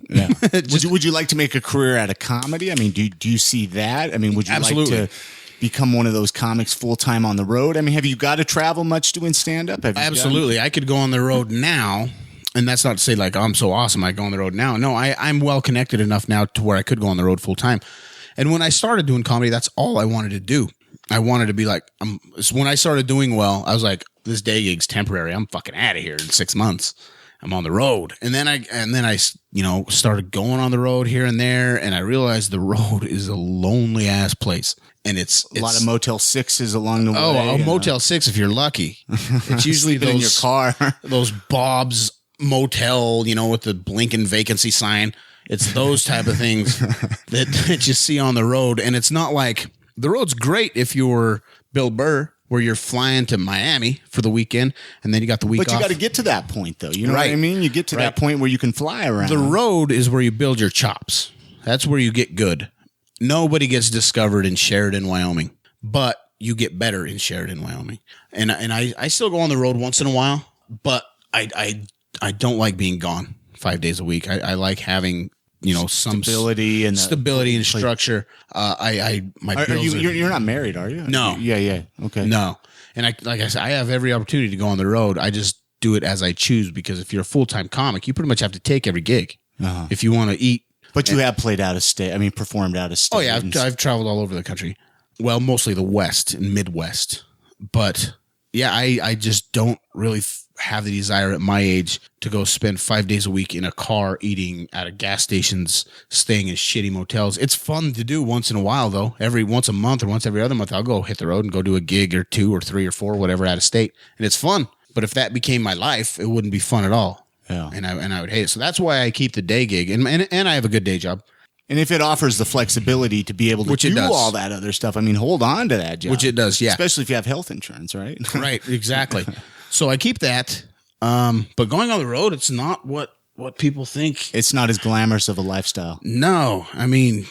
Yeah. Would you like to make a career out of comedy? I mean, do you see that? I mean, would you Absolutely. like to become one of those comics full-time on the road? I mean, have you got to travel much doing stand-up? Absolutely. I could go on the road now, and that's not to say like, I'm so awesome I go on the road now. No, I'm well connected enough now to where I could go on the road full-time. And when I started doing comedy, that's all I wanted to do. I wanted to be like, when I started doing well, I was like, this day gig's temporary. I'm fucking out of here in 6 months. I'm on the road. And then I, you know, started going on the road here and there. And I realized the road is a lonely ass place. And it's a lot of Motel 6s along the way. Oh, a Motel 6 if you're lucky. It's usually those in your car. Those Bob's Motel, you know, with the blinking vacancy sign. It's those type of things that you see on the road. And it's not like, the road's great if you're Bill Burr, where you're flying to Miami for the weekend, and then you got the week off. But you got to get to that point, though. You know what I mean? You get to that point where you can fly around. The road is where you build your chops. That's where you get good. Nobody gets discovered in Sheridan, Wyoming, but you get better in Sheridan, Wyoming. And I still go on the road once in a while, but I don't like being gone 5 days a week. I like having, you know, some stability and structure. You're not married, are you? No. Yeah. Okay. No. And like I said, I have every opportunity to go on the road. I just do it as I choose, because if you're a full-time comic, you pretty much have to take every gig if you want to eat. But you have played out of state. I mean, performed out of state. Oh yeah, I've traveled all over the country. Well, mostly the West and Midwest. But yeah, I just don't really have the desire at my age to go spend 5 days a week in a car eating at a gas stations, staying in shitty motels. It's fun to do once in a while, though. Once a month or once every other month, I'll go hit the road and go do a gig or 2 or 3 or 4, whatever, out of state. And it's fun. But if that became my life, it wouldn't be fun at all. Yeah. And I would hate it. So that's why I keep the day gig. And I have a good day job. And if it offers the flexibility to be able to do all that other stuff, I mean, hold on to that job. Which it does, yeah. Especially if you have health insurance, right? Right, exactly. So I keep that. But going on the road, it's not what people think. It's not as glamorous of a lifestyle. No, I mean,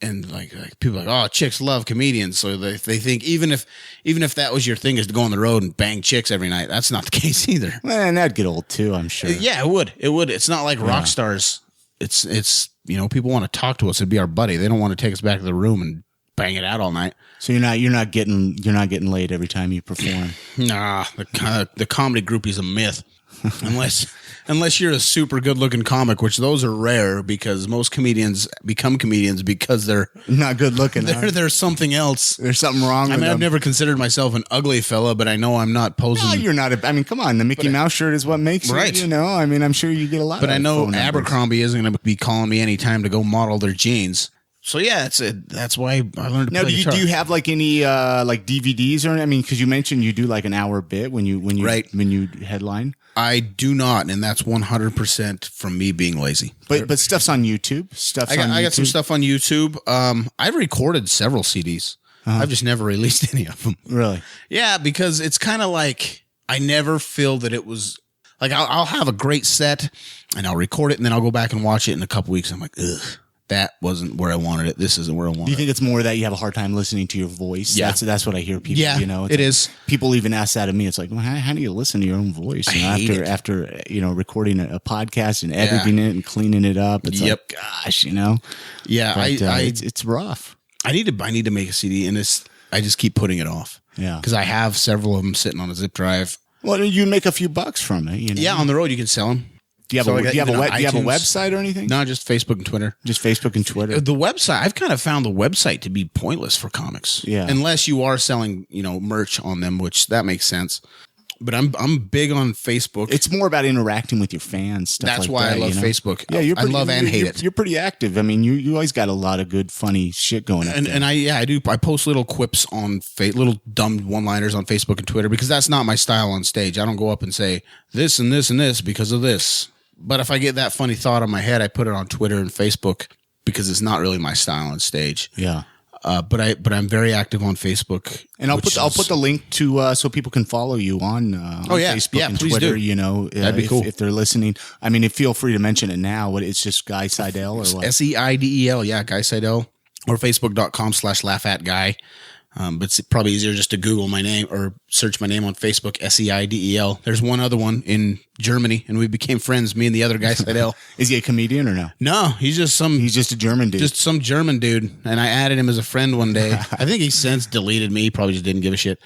and like people are like, oh, chicks love comedians. So they think even if that was your thing, is to go on the road and bang chicks every night, that's not the case either. Well, and that'd get old too, I'm sure. Yeah, it would. It's not like rock stars. It's you know, people want to talk to us and be our buddy. They don't want to take us back to the room and bang it out all night. So you're not getting laid every time you perform. Nah, the comedy groupie is a myth. Unless you're a super good looking comic, which those are rare, because most comedians become comedians because they're not good looking. There's something else. There's something wrong with them. I've never considered myself an ugly fella, but I know I'm not posing. No, you're not. I mean, come on. The Mickey Mouse shirt is what makes right. you know, I mean, I'm sure you get a lot but of I know phone Abercrombie isn't going to be calling me anytime to go model their jeans. So yeah, that's why I learned to play guitar. Do you have like any like DVDs or I mean, because you mentioned you do like an hour bit when you headline. I do not, and that's 100% from me being lazy. But stuff's on YouTube. I got some stuff on YouTube. I've recorded several CDs. I've just never released any of them. Really? Yeah, because it's kind of like I never feel that it was like I'll have a great set and I'll record it and then I'll go back and watch it in a couple weeks. I'm like, ugh, that wasn't where I wanted it. This isn't where I wanted it. Do you think it's more that you have a hard time listening to your voice? Yeah. That's what I hear people, Yeah, you know. It's it like, is. People even ask that of me. It's like, well, how do you listen to your own voice? You know, I hate after it. you know, recording a podcast and editing it and cleaning it up. It's Yep. like, gosh, you know. Yeah, But, it's rough. I need to make a CD and I just keep putting it off. Yeah. Because I have several of them sitting on a zip drive. Well, you make a few bucks from it, you know. Yeah, on the road you can sell them. Do you have do you have a website or anything? No, just Facebook and Twitter. Just Facebook and Twitter. The website, I've kind of found the website to be pointless for comics. Yeah. Unless you are selling, you know, merch on them, which that makes sense. But I'm big on Facebook. It's more about interacting with your fans. Stuff That's like why that, I love you know? Facebook. Yeah, I love and hate it. You're pretty active. I mean, you always got a lot of good, funny shit going on. And I do. I post little quips on little dumb one-liners on Facebook and Twitter because that's not my style on stage. I don't go up and say this and this and this because of this. But if I get that funny thought on my head, I put it on Twitter and Facebook because it's not really my style on stage. Yeah. But I'm very active on Facebook, and I'll put the link to so people can follow you on Facebook and please Twitter. do. You know, That'd be cool if they're listening. I mean, feel free to mention it now. What it's just Guy Seidel or what? Seidel, yeah, Guy Seidel, or Facebook.com/laughatguy. But it's probably easier just to Google my name or search my name on Facebook, Seidel. There's one other one in Germany, and we became friends, me and the other guy, Seidel. Is he a comedian or no? No, he's just a German dude. Just some German dude. And I added him as a friend one day. I think he since deleted me. He probably just didn't give a shit.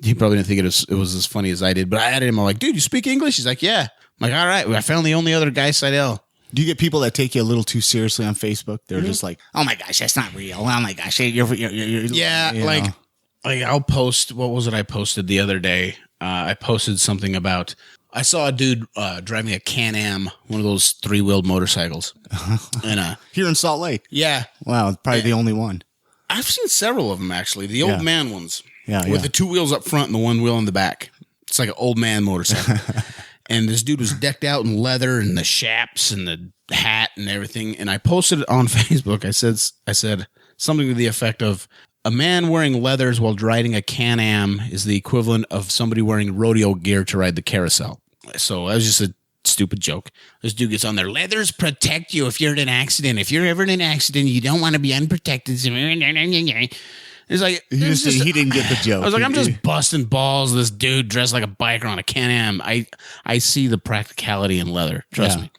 He probably didn't think it was as funny as I did. But I added him. I'm like, dude, you speak English? He's like, yeah. I'm like, all right. I found the only other guy, Seidel. Do you get people that take you a little too seriously on Facebook? They're just like, oh my gosh, that's not real. Oh my gosh, you're yeah, like I'll post. What was it I posted the other day? I posted something about. I saw a dude driving a Can-Am, one of those 3-wheeled motorcycles, and here in Salt Lake. Yeah, wow, probably the only one. I've seen several of them actually. The old man ones, with the 2 wheels up front and the 1 wheel in the back. It's like an old man motorcycle. And this dude was decked out in leather and the chaps and the hat and everything. And I posted it on Facebook. I said something to the effect of, a man wearing leathers while riding a Can-Am is the equivalent of somebody wearing rodeo gear to ride the carousel. So that was just a stupid joke. This dude gets on there. Leathers protect you if you're in an accident. If you're ever in an accident, you don't want to be unprotected. It's like he didn't get the joke. I was like, I'm just busting balls. This dude dressed like a biker on a Can-Am. I see the practicality in leather. Trust me.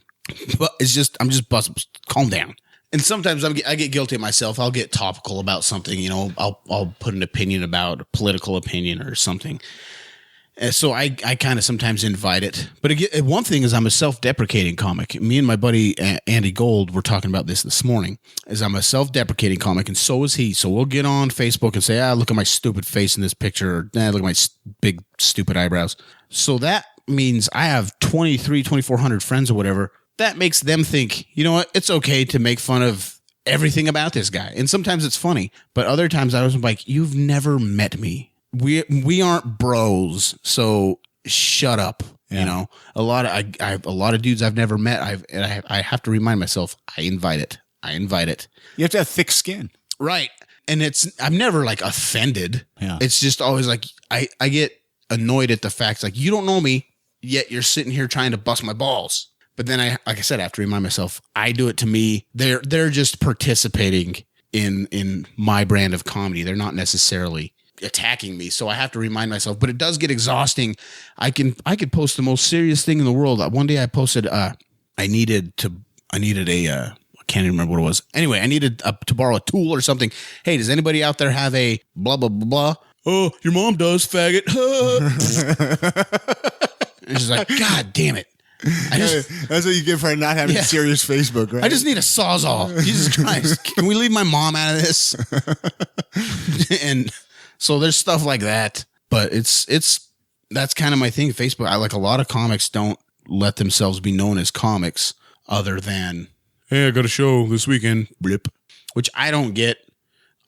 But I'm just busting. Calm down. And sometimes I get guilty of myself. I'll get topical about something. You know, I'll put an opinion about a political opinion or something. And so I kind of sometimes invite it. But one thing is I'm a self-deprecating comic. Me and my buddy Andy Gold were talking about this morning. Is I'm a self-deprecating comic, and so is he. So we'll get on Facebook and say, look at my stupid face in this picture. Or, look at my big stupid eyebrows. So that means I have 2,400 friends or whatever. That makes them think, you know what? It's okay to make fun of everything about this guy. And sometimes it's funny, but other times I was like, you've never met me. We aren't bros, so shut up. Yeah. You know, a lot of dudes I've never met. I have to remind myself, I invite it. You have to have thick skin, right? And I'm never like offended. Yeah. It's just always like I get annoyed at the fact like you don't know me yet. You're sitting here trying to bust my balls. But then like I said, I have to remind myself, I do it to me. They're just participating in my brand of comedy. They're not necessarily attacking me. So I have to remind myself, but it does get exhausting. I could post the most serious thing in the world. One day I posted, I needed I can't even remember what it was. Anyway, I needed to borrow a tool or something. Hey, does anybody out there have a blah, blah, blah, blah? Oh, your mom does, faggot. And she's like, God damn it. That's what you get for not having serious Facebook, right? I just need a Sawzall. Jesus Christ. Can we leave my mom out of this? And so there's stuff like that. But that's kind of my thing. Facebook, I like a lot of comics don't let themselves be known as comics other than, hey, I got a show this weekend. Blip. Which I don't get.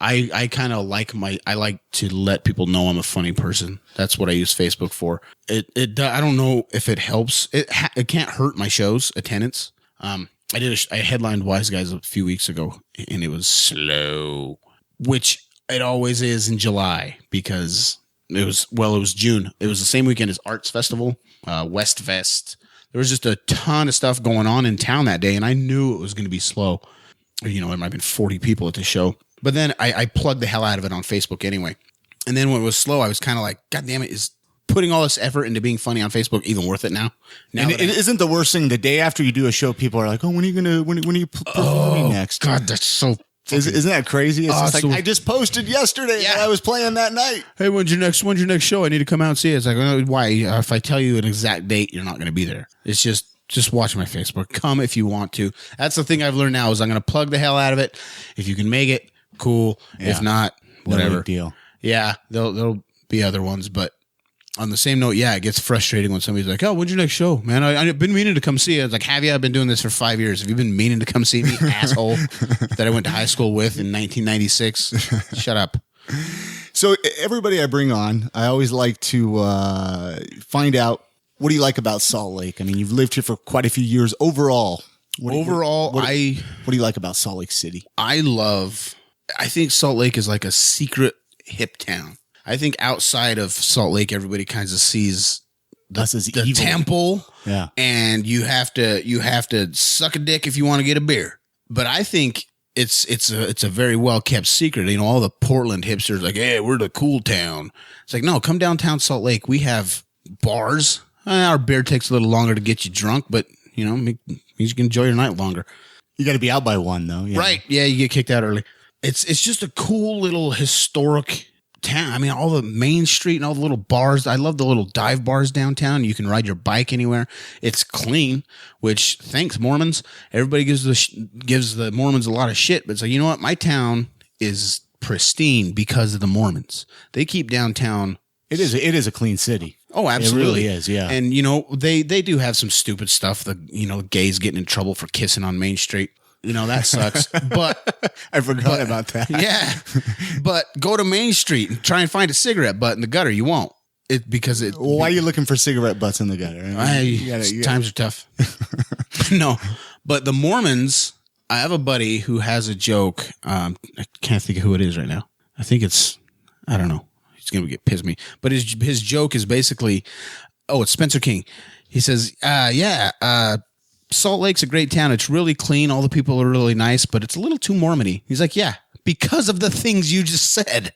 I kind of like I like to let people know I'm a funny person. That's what I use Facebook for. I don't know if it helps. It can't hurt my show's attendance. I headlined Wise Guys a few weeks ago and it was slow, which It always is in July because it was June. It was the same weekend as Arts Festival, West Fest. There was just a ton of stuff going on in town that day, and I knew it was going to be slow. You know, there might have been 40 people at the show. But then I plugged the hell out of it on Facebook anyway. And then when it was slow, I was kind of like, God damn it, is putting all this effort into being funny on Facebook even worth it now? And it isn't the worst thing. The day after you do a show, people are like, oh, when are you performing next? God, that's so... Isn't that crazy? It's just like, I just posted yesterday that I was playing that night. Hey, when's your next show? I need to come out and see it. It's like, why? If I tell you an exact date, you're not going to be there. It's just watch my Facebook. Come if you want to. That's the thing I've learned now is I'm going to plug the hell out of it. If you can make it, cool. Yeah. If not, whatever. No big deal. Yeah, there'll be other ones, but on the same note, yeah, it gets frustrating when somebody's like, oh, when's your next show, man? I've been meaning to come see you. I was like, have you? I've been doing this for 5 years. Have you been meaning to come see me, asshole, that I went to high school with in 1996? Shut up. So everybody I bring on, I always like to find out, what do you like about Salt Lake? I mean, you've lived here for quite a few years. Overall, what do you like about Salt Lake City? I think Salt Lake is like a secret hip town. I think outside of Salt Lake, everybody kind of sees the temple, and you have to suck a dick if you want to get a beer. But I think it's a very well kept secret. You know, all the Portland hipsters like, hey, we're the cool town. It's like, no, come downtown Salt Lake. We have bars. Our beer takes a little longer to get you drunk, but you know, you can enjoy your night longer. You got to be out by 1 though, right? Yeah, you get kicked out early. It's just a cool little historic town. I mean, all the Main Street and all the little bars. I love the little dive bars downtown. You can ride your bike anywhere. It's clean, which thanks Mormons. Everybody gives the Mormons a lot of shit, but it's like, you know what? My town is pristine because of the Mormons. They keep downtown. It is a clean city. Oh, absolutely. It really is, yeah. And, you know, they do have some stupid stuff. Gays getting in trouble for kissing on Main Street. You know, that sucks. But I forgot about that. Yeah. But go to Main Street and try and find a cigarette butt in the gutter. You won't. Why are you looking for cigarette butts in the gutter? Times are tough. No. But the Mormons, I have a buddy who has a joke. I can't think of who it is right now. I think I don't know. He's going to piss me. But his joke is basically, it's Spencer King. He says, Salt Lake's a great town. It's really clean. All the people are really nice, but it's a little too Mormon-y. He's like, yeah, because of the things you just said.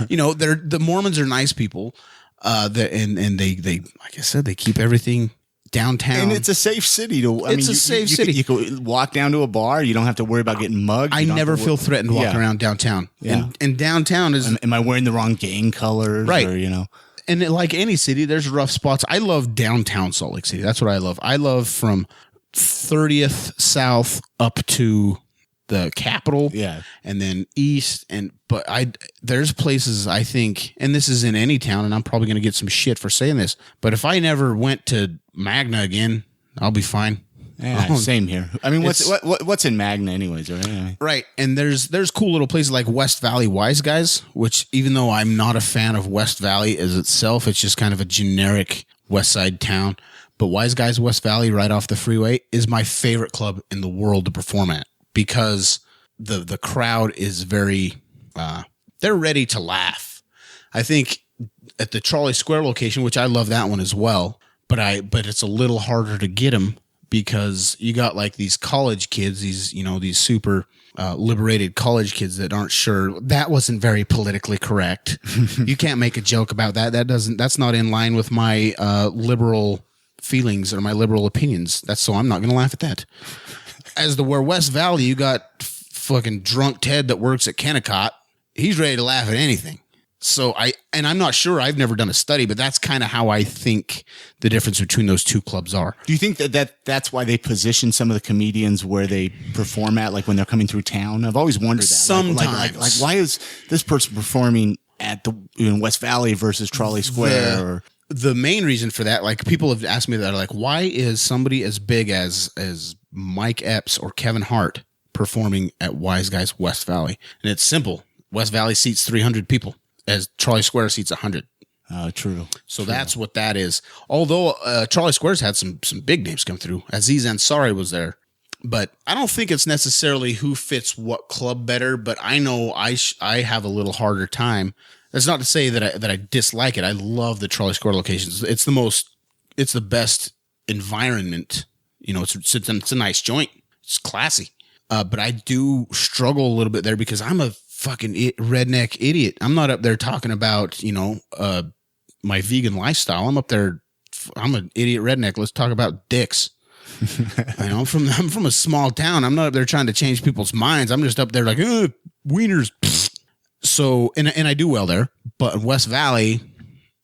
You know, the Mormons are nice people. And they, like I said, they keep everything downtown. And it's a safe city. It's a safe city. You can walk down to a bar. You don't have to worry about getting mugged. I never feel threatened walking around downtown. Yeah. And downtown is... Am I wearing the wrong gang colors? Right. Or, you know... And like any city, there's rough spots. I love downtown Salt Lake City. That's what I love. I love from 30th South up to the Capitol, and then east. But there's places I think, and this is in any town, and I'm probably going to get some shit for saying this, but if I never went to Magna again, I'll be fine. Yeah, same here. I mean, what's in Magna anyways, right? Yeah. Right. And there's cool little places like West Valley Wise Guys, which even though I'm not a fan of West Valley as itself, it's just kind of a generic West Side town. But Wise Guys West Valley right off the freeway is my favorite club in the world to perform at because the crowd is very, they're ready to laugh. I think at the Trolley Square location, which I love that one as well, but it's a little harder to get them because you got like these college kids, these super liberated college kids that aren't sure. That wasn't very politically correct. You can't make a joke about that. That's not in line with my liberal feelings or my liberal opinions. So I'm not going to laugh at that. Where West Valley, you got fucking drunk Ted that works at Kennecott. He's ready to laugh at anything. So I'm not sure, I've never done a study, but that's kind of how I think the difference between those two clubs are. Do you think that's why they position some of the comedians where they perform at, like when they're coming through town? I've always wondered that. Sometimes. Like why is this person performing at West Valley versus Trolley Square? The main reason for that, like people have asked me that, like, why is somebody as big as Mike Epps or Kevin Hart performing at Wise Guys West Valley? And it's simple. West Valley seats 300 people. As Trolley Square seats 100. True. So that's what that is. Although Trolley Square's had some big names come through. Aziz Ansari was there. But I don't think it's necessarily who fits what club better, but I know I have a little harder time. That's not to say that I dislike it. I love the Charlie Square locations. It's the best environment. You know, it's a nice joint. It's classy. But I do struggle a little bit there because I'm a fucking redneck idiot. I'm not up there talking about, you know, my vegan lifestyle. I'm up there. I'm an idiot redneck. Let's talk about dicks. I know, I'm from a small town. I'm not up there trying to change people's minds. I'm just up there like, wieners. So, and I do well there, but in West Valley,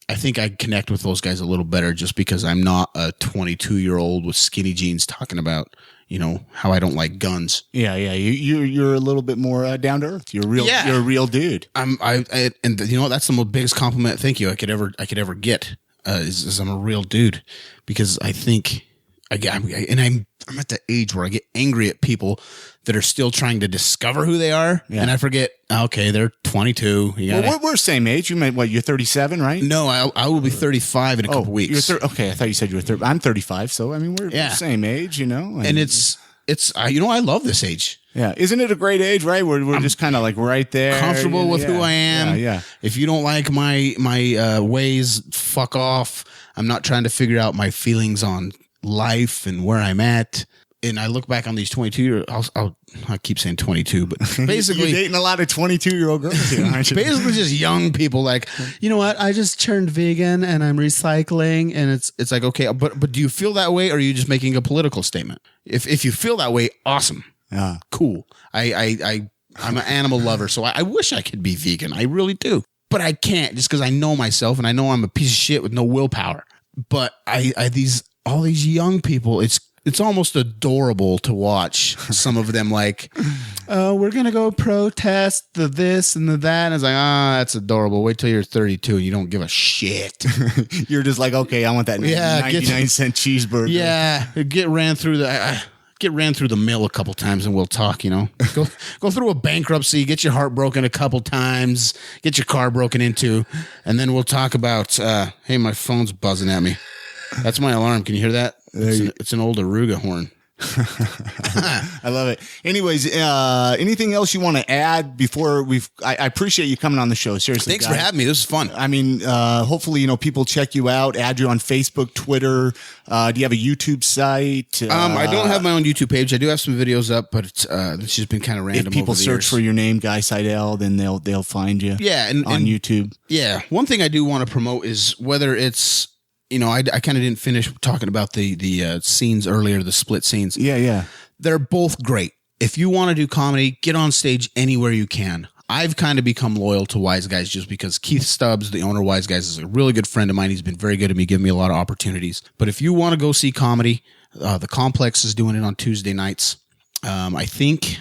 I think I connect with those guys a little better just because I'm not a 22-year-old with skinny jeans talking about, you know, how I don't like guns. Yeah. You're a little bit more down to earth. You're real. Yeah. You're a real dude. And you know, that's the biggest compliment. Thank you. I could ever get is I'm a real dude, because I think I'm at the age where I get angry at people that are still trying to discover who they are. Yeah. And I forget, okay, they're 22. Well, we're same age. You meant, what, you're 37, right? No, I will be 35 in a couple weeks. Okay, I thought you said you were 30. I'm 35, so I mean, we're the same age, you know? And it's you know, I love this age. Yeah. Isn't it a great age, right? We're just kind of like right there. Comfortable with who I am. Yeah. If you don't like my ways, fuck off. I'm not trying to figure out my feelings on life and where I'm at. And I look back on these 22. I keep saying 22, but basically you're dating a lot of 22-year-old girls here, aren't you? Basically, just young people. Like, you know what? I just turned vegan and I'm recycling, and it's like, okay, but do you feel that way, or are you just making a political statement? If you feel that way, awesome, yeah, cool. I'm an animal lover, so I wish I could be vegan. I really do, but I can't, just because I know myself and I know I'm a piece of shit with no willpower. But all these young people, it's almost adorable to watch some of them like, we're going to go protest the this and the that. And it's like, that's adorable. Wait till you're 32 and you don't give a shit. You're just like, okay, I want that 99-cent cheeseburger. Yeah. Get ran through the mill a couple times and we'll talk, you know. Go through a bankruptcy, get your heart broken a couple times, get your car broken into, and then we'll talk about, hey, my phone's buzzing at me. That's my alarm. Can you hear that? It's an old Aruga horn. I love it. Anyways, anything else you want to add before I appreciate you coming on the show. Seriously. Thanks for having me. This is fun. I mean, hopefully, you know, people check you out, add you on Facebook, Twitter. Do you have a YouTube site? I don't have my own YouTube page. I do have some videos up, but it's just been kind of random. If people search for your name, Guy Seidel, then they'll find you. Yeah. On YouTube. Yeah. One thing I do want to promote is whether it's, you know, I kind of didn't finish talking about the scenes earlier, the split scenes. Yeah. They're both great. If you want to do comedy, get on stage anywhere you can. I've kind of become loyal to Wise Guys just because Keith Stubbs, the owner of Wise Guys, is a really good friend of mine. He's been very good to me, giving me a lot of opportunities. But if you want to go see comedy, the Complex is doing it on Tuesday nights. I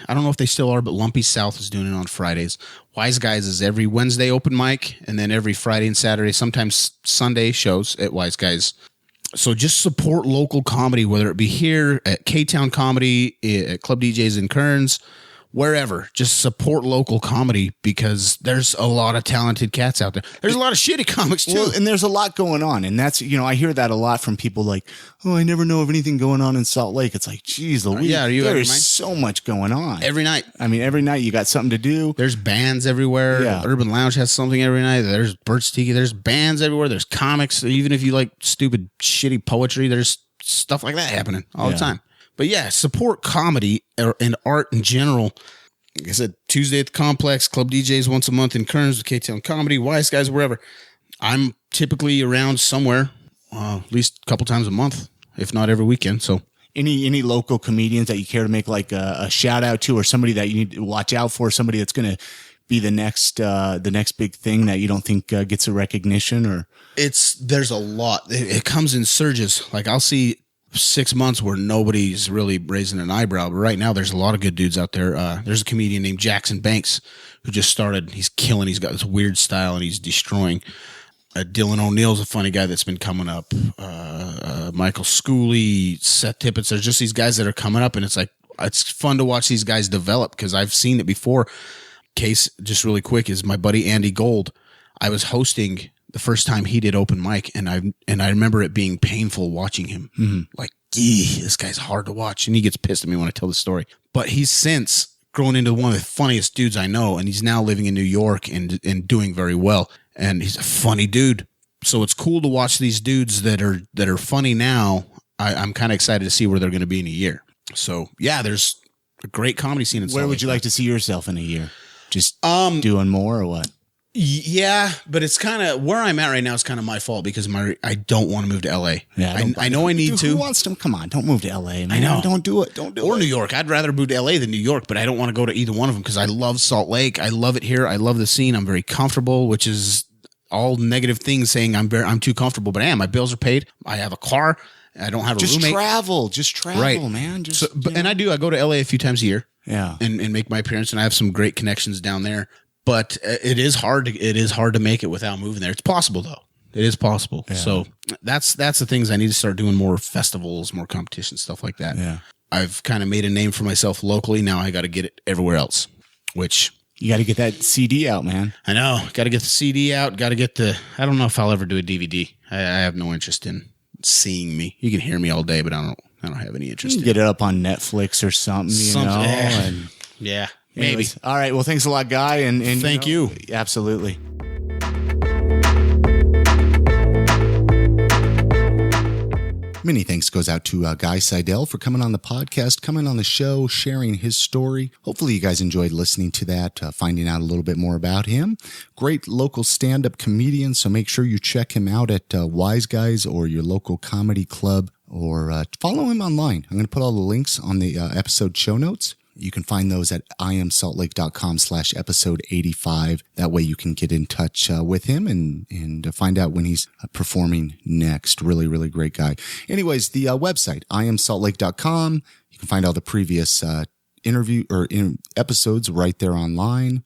don't know if they still are, but Lumpy South is doing it on Fridays. Wise Guys is every Wednesday open mic, and then every Friday and Saturday, sometimes Sunday shows at Wise Guys. So just support local comedy, whether it be here at K-Town Comedy, at Club DJs in Kearns, wherever. Just support local comedy because there's a lot of talented cats out there. There's a lot of shitty comics too. Well, and there's a lot going on. And that's, you know, I hear that a lot from people like, oh, I never know of anything going on in Salt Lake. It's like, geez, Louise, there's so much going on. Every night. I mean, every night you got something to do. There's bands everywhere. Yeah. Urban Lounge has something every night. There's Bert's Tiki. There's bands everywhere. There's comics. Even if you like stupid, shitty poetry, there's stuff like that happening all the time. But yeah, support comedy and art in general. Like I said, Tuesday at the Complex, Club DJs once a month in Kearns, K-Town Comedy, Wise Guys, wherever. I'm typically around somewhere, at least a couple times a month, if not every weekend. So, any local comedians that you care to make like a shout out to, or somebody that you need to watch out for, somebody that's going to be the next big thing that you don't think gets a recognition? Or there's a lot. It comes in surges. Like I'll see 6 months where nobody's really raising an eyebrow, but right now there's a lot of good dudes out there. There's a comedian named Jackson Banks who just started. He's killing. He's got this weird style and he's destroying. Dylan O'Neill's a funny guy that's been coming up. Michael Schooley, Seth Tippett. There's just these guys that are coming up, and it's like it's fun to watch these guys develop because I've seen it before. Case just really quick is my buddy Andy Gold. I was hosting the first time he did open mic, and I remember it being painful watching him. Mm-hmm. Like this guy's hard to watch. And he gets pissed at me when I tell the story. But he's since grown into one of the funniest dudes I know. And he's now living in New York and doing very well. And he's a funny dude. So it's cool to watch these dudes that are funny now. I'm kind of excited to see where they're going to be in a year. So yeah, there's a great comedy scene in Salt Lake. Where would you like to see yourself in a year? Just doing more or what? Yeah, but it's kind of where I'm at right now is kind of my fault because I don't want to move to LA. Yeah, I know I need to. Who wants to? Come on, don't move to LA, man. I know. Don't do it. Don't do it. Or New York. I'd rather move to LA than New York, but I don't want to go to either one of them because I love Salt Lake. I love it here. I love the scene. I'm very comfortable, which is all negative things saying I'm too comfortable, but I am. My bills are paid. I have a car. I don't have a roommate. Just travel, man. And I do. I go to LA a few times a year. Yeah, and make my appearance, and I have some great connections down there. But it is hard to make it without moving there. It's possible though. It is possible. Yeah. So that's the things I need to start doing, more festivals, more competition, stuff like that. Yeah. I've kind of made a name for myself locally. Now I got to get it everywhere else, which you got to get that CD out, man. I know. Got to get the CD out. Got to get I don't know if I'll ever do a DVD. I have no interest in seeing me. You can hear me all day, but I don't have any interest. You can get it up on Netflix or something, you know. And yeah. Maybe. Anyways. All right. Well, thanks a lot, Guy. And thank you. Absolutely. Many thanks goes out to Guy Seidel for coming on the podcast, coming on the show, sharing his story. Hopefully you guys enjoyed listening to that, finding out a little bit more about him. Great local stand-up comedian, so make sure you check him out at Wise Guys or your local comedy club, or follow him online. I'm going to put all the links on the episode show notes. You can find those at iamsaltlake.com/episode 85. That way you can get in touch with him and find out when he's performing next. Really, really great guy. Anyways, the website, iamsaltlake.com. You can find all the previous episodes right there online.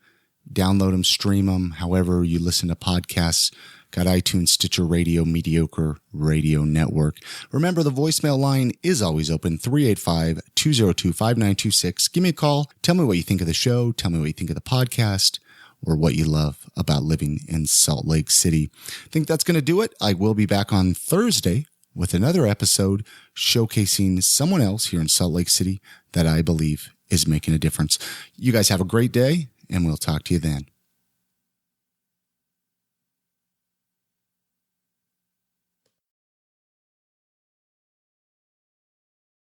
Download them, stream them, however you listen to podcasts. Got iTunes, Stitcher Radio, Mediocre Radio Network. Remember, the voicemail line is always open, 385-202-5926. Give me a call. Tell me what you think of the show. Tell me what you think of the podcast, or what you love about living in Salt Lake City. I think that's going to do it. I will be back on Thursday with another episode showcasing someone else here in Salt Lake City that I believe is making a difference. You guys have a great day, and we'll talk to you then.